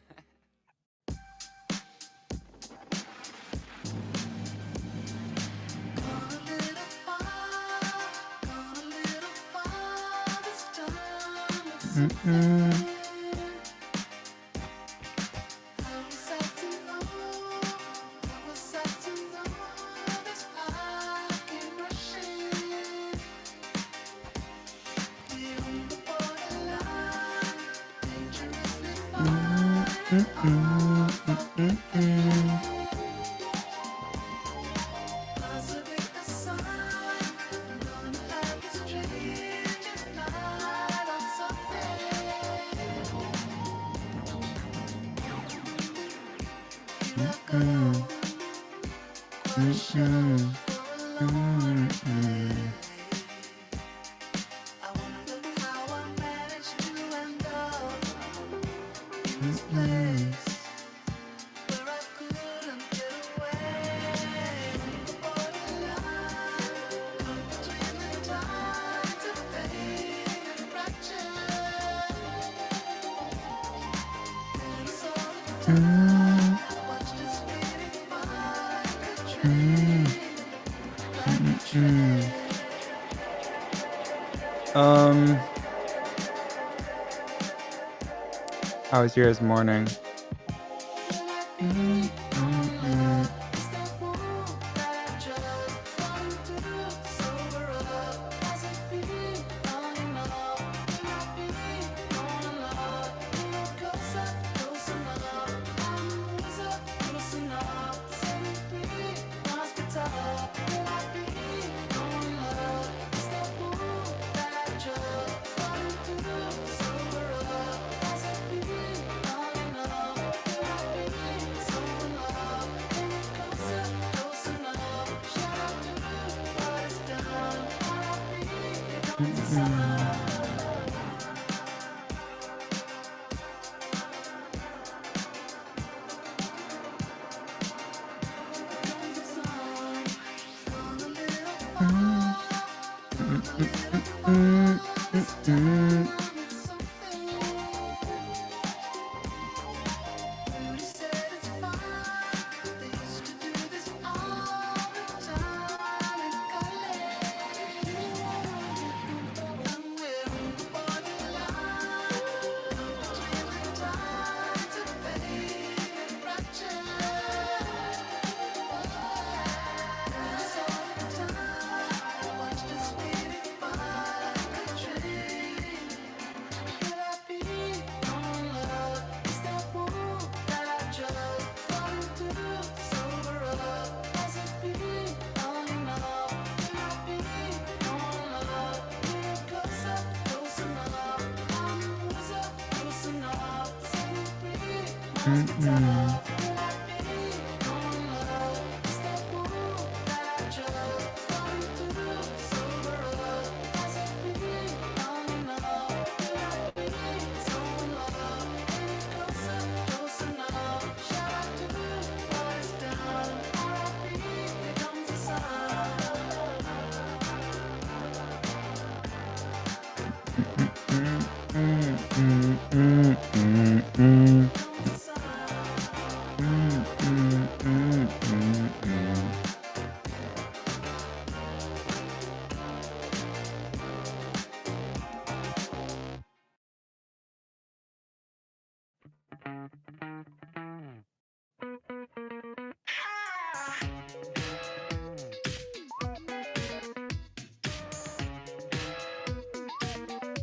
How was yours morning?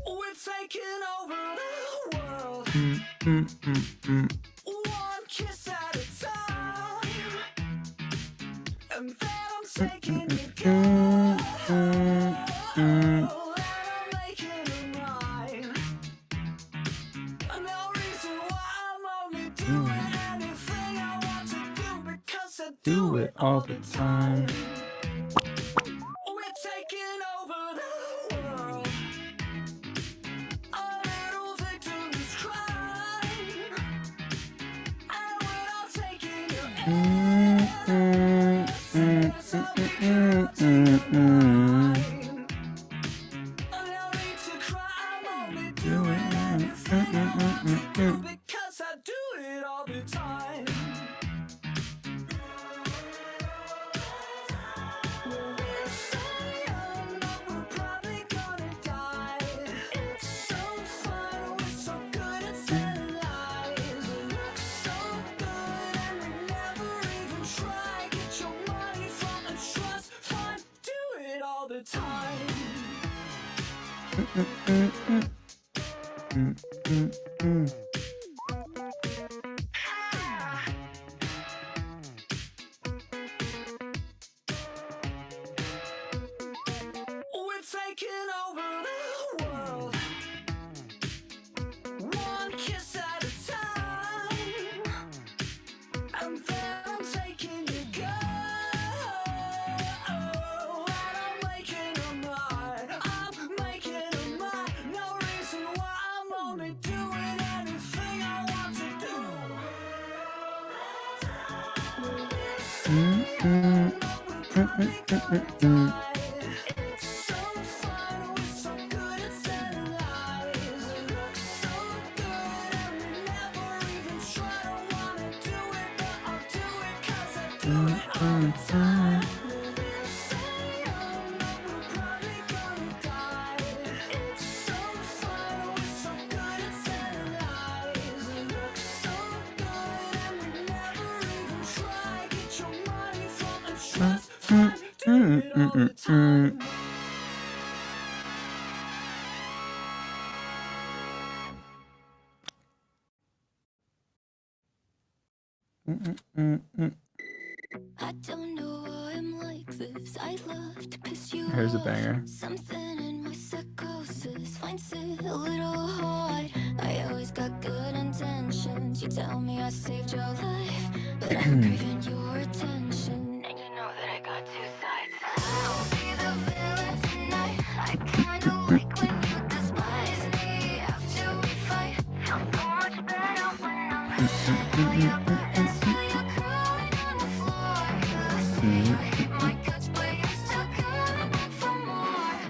We're taking over the world, one kiss at a time, and then I'm taking you girl, and I'm making it mine. No reason why I'm only doing anything I want to do, because I do it all the time. We're taking over the world, a little victim's crying, and we're all taking your innocence mine. No need to cry, I'm only doing anything I want to do, because I do it all the time. We're so young, but we're probably gonna die. It's so fun, we're so good at telling lies. We look so good and we never even try. Get your money from a trust fund, do it all the time. We're taking over the world, one kiss at a time, and then I'm taking you girl, and I'm making a mine. I'm making a mine. No reason why I'm only doing anything I want to do. We're so young, but we're probably gonna die. It's so fun, we're so good at telling lies. We look so good and we never even try. Don't wanna do it, but I'll do it, 'cause I do it all the time. We're so young, but we're probably gonna die. I don't know why I'm like this. I love to piss you Here's a off. banger. Something in my psychosis finds it a little hard. I always got good intentions. You tell me I saved your life, but I'm craving your attention. And you know that I got two sides. I'll be the villain tonight. I kinda like when you despise me. After we fight, feel so much better when I'm pushing all your buttons till you're crawling on the floor. I see you hate my guts, but you're still coming back for more.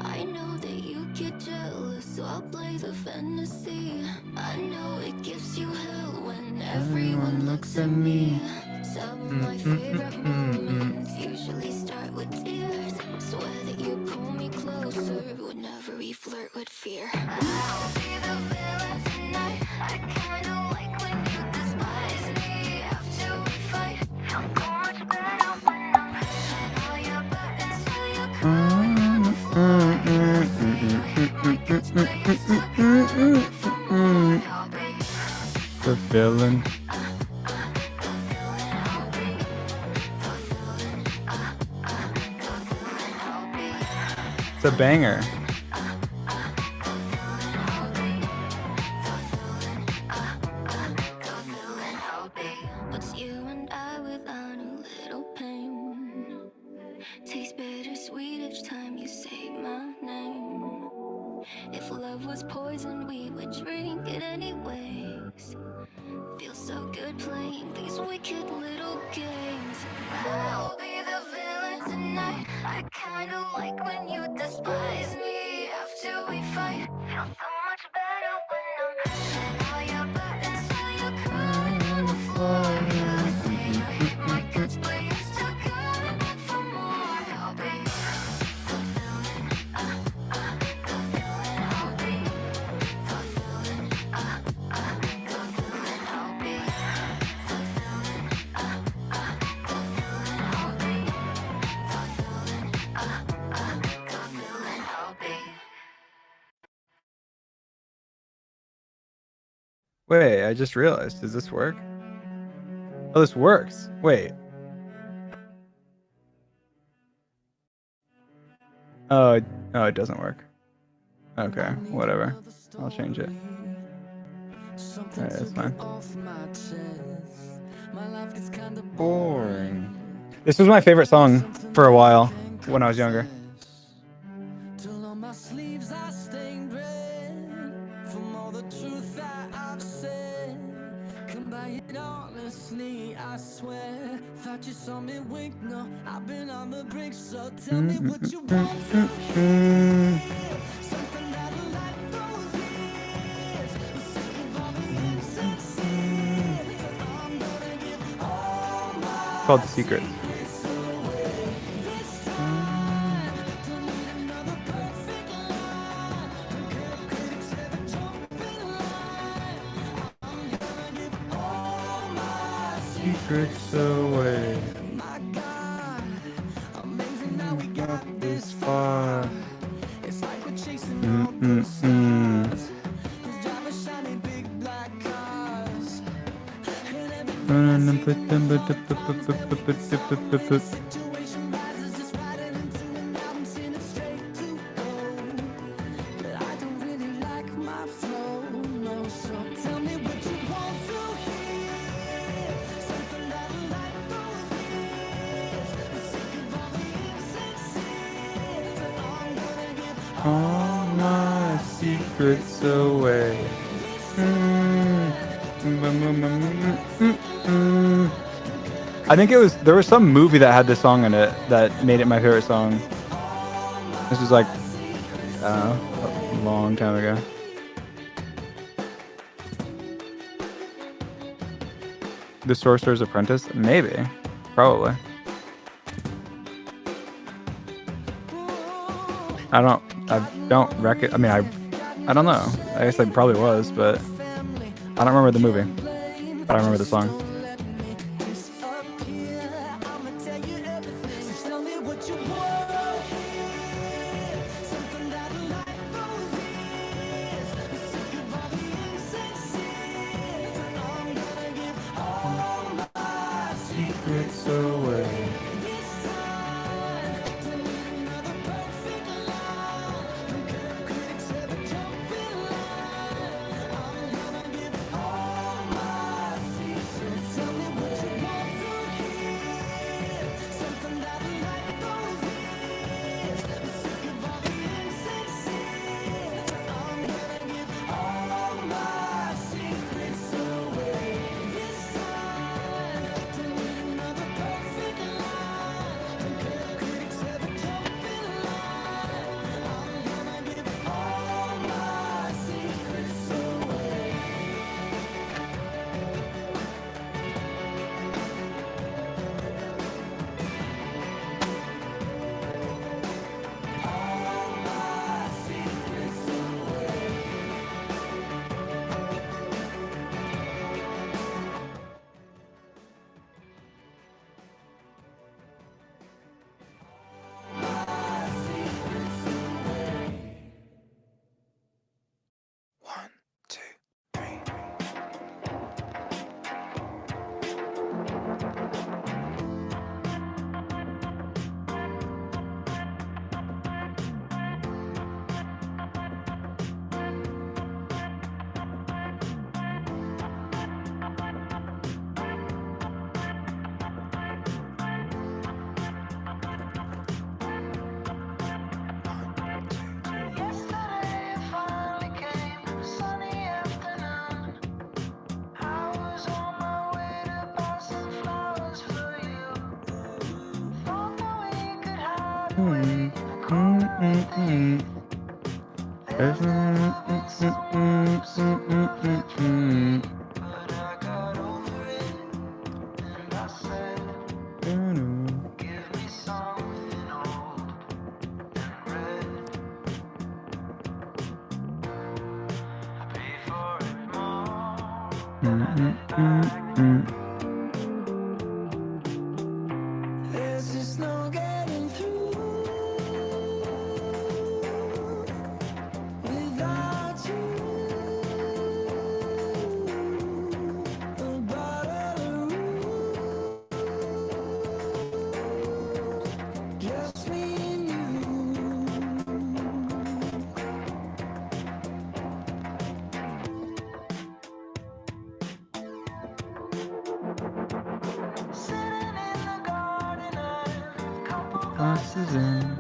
I know that you get jealous, so I'll play the fantasy. I know it gives you hell when everyone looks at me. Some of my favorite moments usually start with tears. Swear that you pull me closer whenever we flirt with fear. I'll be the villain tonight. I kinda like when you despise me. After we fight, feel so much better when I'm pushing all your buttons till you're crawling on the floor. The villain. It's a banger. It's you and I without a little pain. Tastes bittersweet each time you say my name. If love was poison, we would drink it anyways. Feels so good playing these wicked little games. I'll be the villain tonight. I kinda like when you despise me. After we fight, feel so much better when I'm pushing all your buttons till you're crawling on the floor. I see you hate my guts, but you're still coming back for more. I'll be the villain, the villain. I'll be the villain, the villain. I'll be the villain, the villain. I'll be the villain, I'll be. Wait, I just realized. Does this work? Oh, this works. Wait. Oh, it doesn't work. Okay, whatever. I'll change it. Alright, that's fine. Boring. This was my favorite song for a while when I was younger. Till on my sleeves I stained red from all the truth that I've said. Come by it honestly, I swear. Thought you saw me wink, no, I've been on the brink. So tell me what you want to hear. Something that'll light those ears. Sick of all the insincere. So I'm gonna give all my Called The Secret. secrets away this time. Don't need another perfect line. Don't care if critics ever jump in line. I'm gonna give all my Secrets away. My God, amazing how we got this far. far. It's like we're chasing all the stars. Who's driving shiny big black cars? And situation rises, just writing into an album, singing it straight to gold. But I don't really like my flow, no. So tell me what you want to hear. Something that'll light those ears. I'm sick of all the insincere. So I'm gonna give All my secrets away. I think there was some movie that had this song in it that made it my favorite song. This was like, I don't know, a long time ago. The Sorcerer's Apprentice? Maybe. Probably. I don't reckon. I mean, I don't know. I guess I probably was, but I don't remember the movie. But I remember the song. I'ma tell you There's just no getting through without you. A bottle of rouge, just me and you. Sitting in the garden and a couple Glasses in.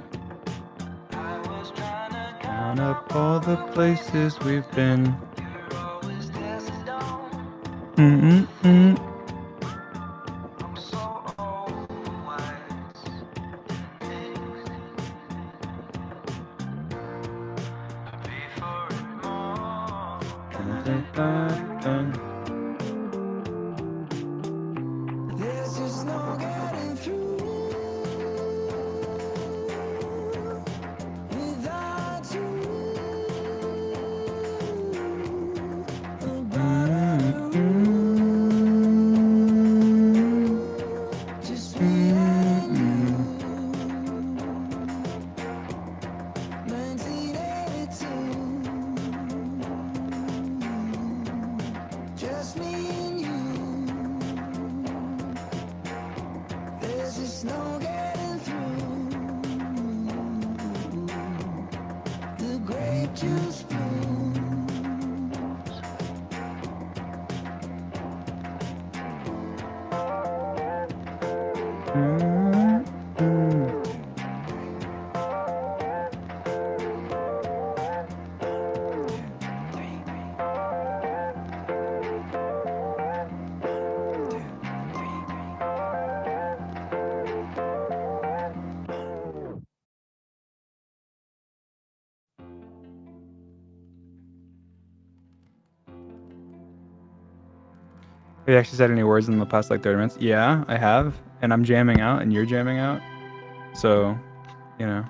I was trying to Count up all the places we've been. You're always tested on. Mm-mm-mm. I'm so wise. I pay for it more. There's just no getting through without you. A bottle of just me and you. 1982. Just me and you. There's just no getting through. The grape juice blooms. Have you actually said any words in the past like 30 minutes? Yeah, I have. And I'm jamming out and you're jamming out. So, you know.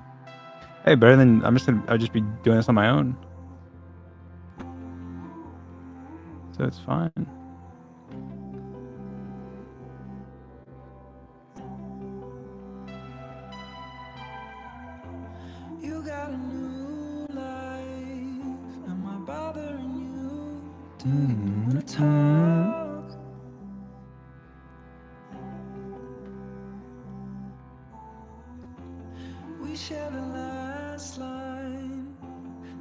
Hey, better than I'll just be doing this on my own. So it's fine. You got a new life. Am I bothering you? Do you wanna talk? We share the last line.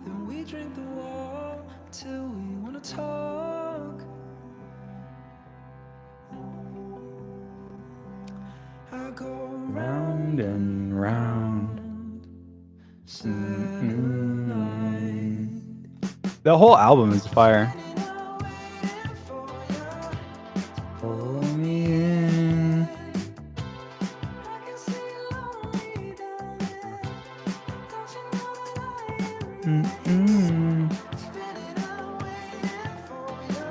Then we drink the wall till we wanna talk. I go round and round. Satellite. The whole album is fire. For Pull me in. I can see lonely down there. Don't you know that I am Mm-mm. spinning out waiting for you?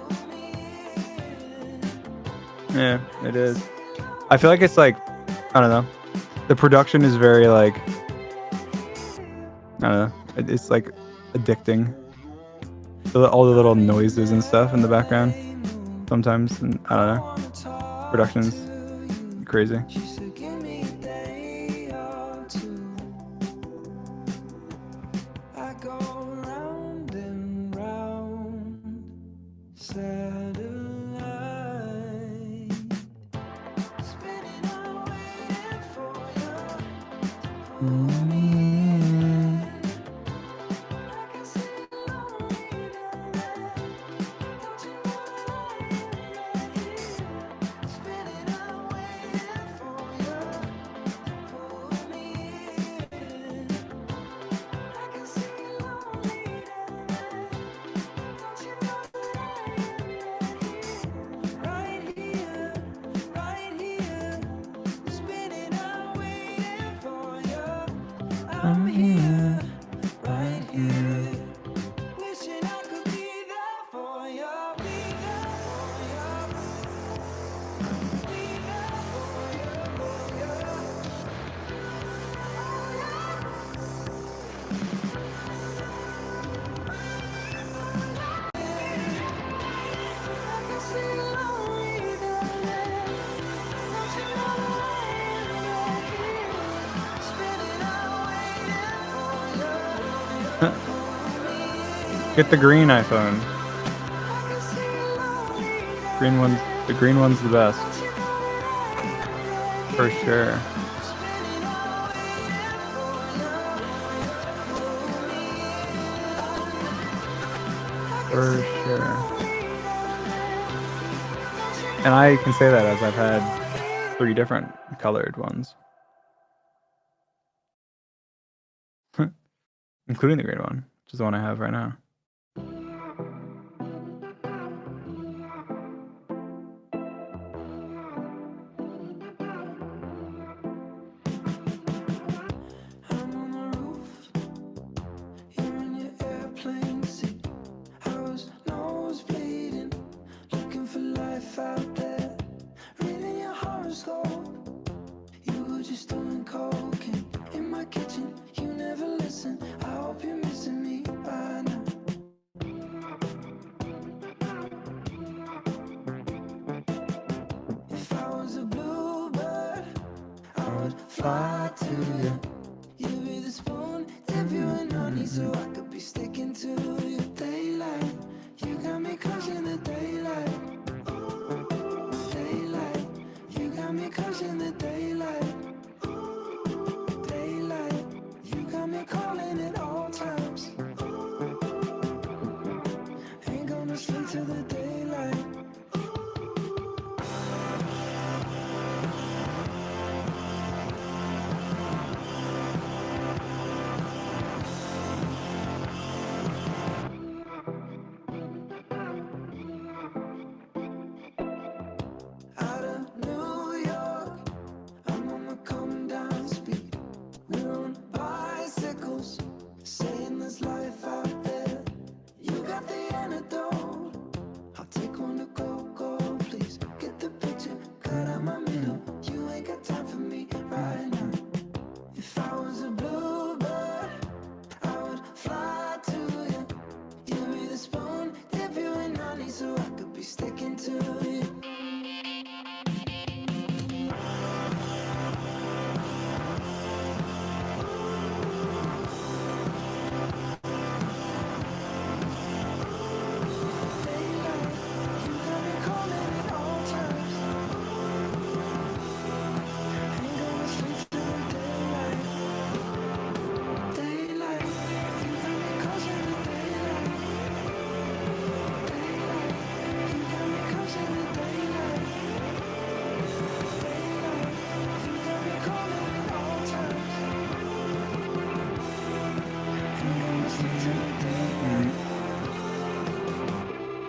Pull me in. Yeah, it is. I feel like it's like, I don't know. The production is very like, I don't know. It's like addicting. All the little noises and stuff in the background. Sometimes, and I don't know. Production's crazy. She said, give me a day or two. I go round and round. Satellite. Spinning out waiting for you. Pull me in. I can see lonely down there. Don't you know that I am right here? Spinning out waiting for you. Pull me in. I can see lonely down there. Don't you know that I am right here? Right here, right here. Spinning out waiting I'm here, right here. Wishing I could be there for you. Be there for you. Be there for you. I can see lonely darling. Don't you know I'm right here, spinning out waiting for you. Get the green iPhone. I can see lonely Green one's the green one's the best. Don't you know that I'm For right here, sure. spinning out waiting for you. For sure. And I can say that as I've had 3 different colored ones. Including the green one, which is the one I have right now. I'm on the roof, you're in your airplane seat. I was nose bleeding, looking for life out there. Reading your horoscope, you were just doing cocaine. In my kitchen, you never listen. I hope you're missing me by now. If I was a bluebird, I would fly to you. You'd be the spoon, dip you in honey, so I could be sticking to your daylight. You got me crushing the daylight. Daylight, you got me crushing the daylight. Daylight, you got me calling at all times. Ain't gonna sleep till the daylight. Out of New York, I'm on the come down speed. We're on bicycles, saying there's life out there. You got the antidote. I'll take one to go, please. Get the picture, cut out my middle. You ain't got time for me right now. If I was a bluebird, I would fly to you. You'd be the spoon, dip you in honey, so I could be sticking to you.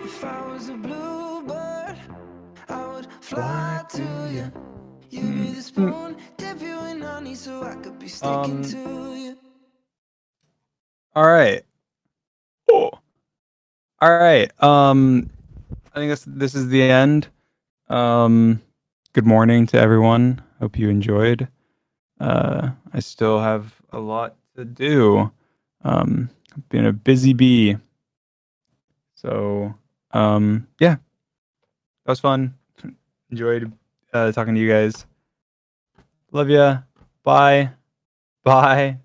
If I was a bluebird, I would fly to you. You'd be the spoon, dip you in honey, so I could be sticking to you. All right. Oh. All right. I think this is the end. Good morning to everyone. Hope you enjoyed. I still have a lot to do. I've been a busy bee. So, yeah, that was fun. Enjoyed talking to you guys. Love ya. Bye. Bye.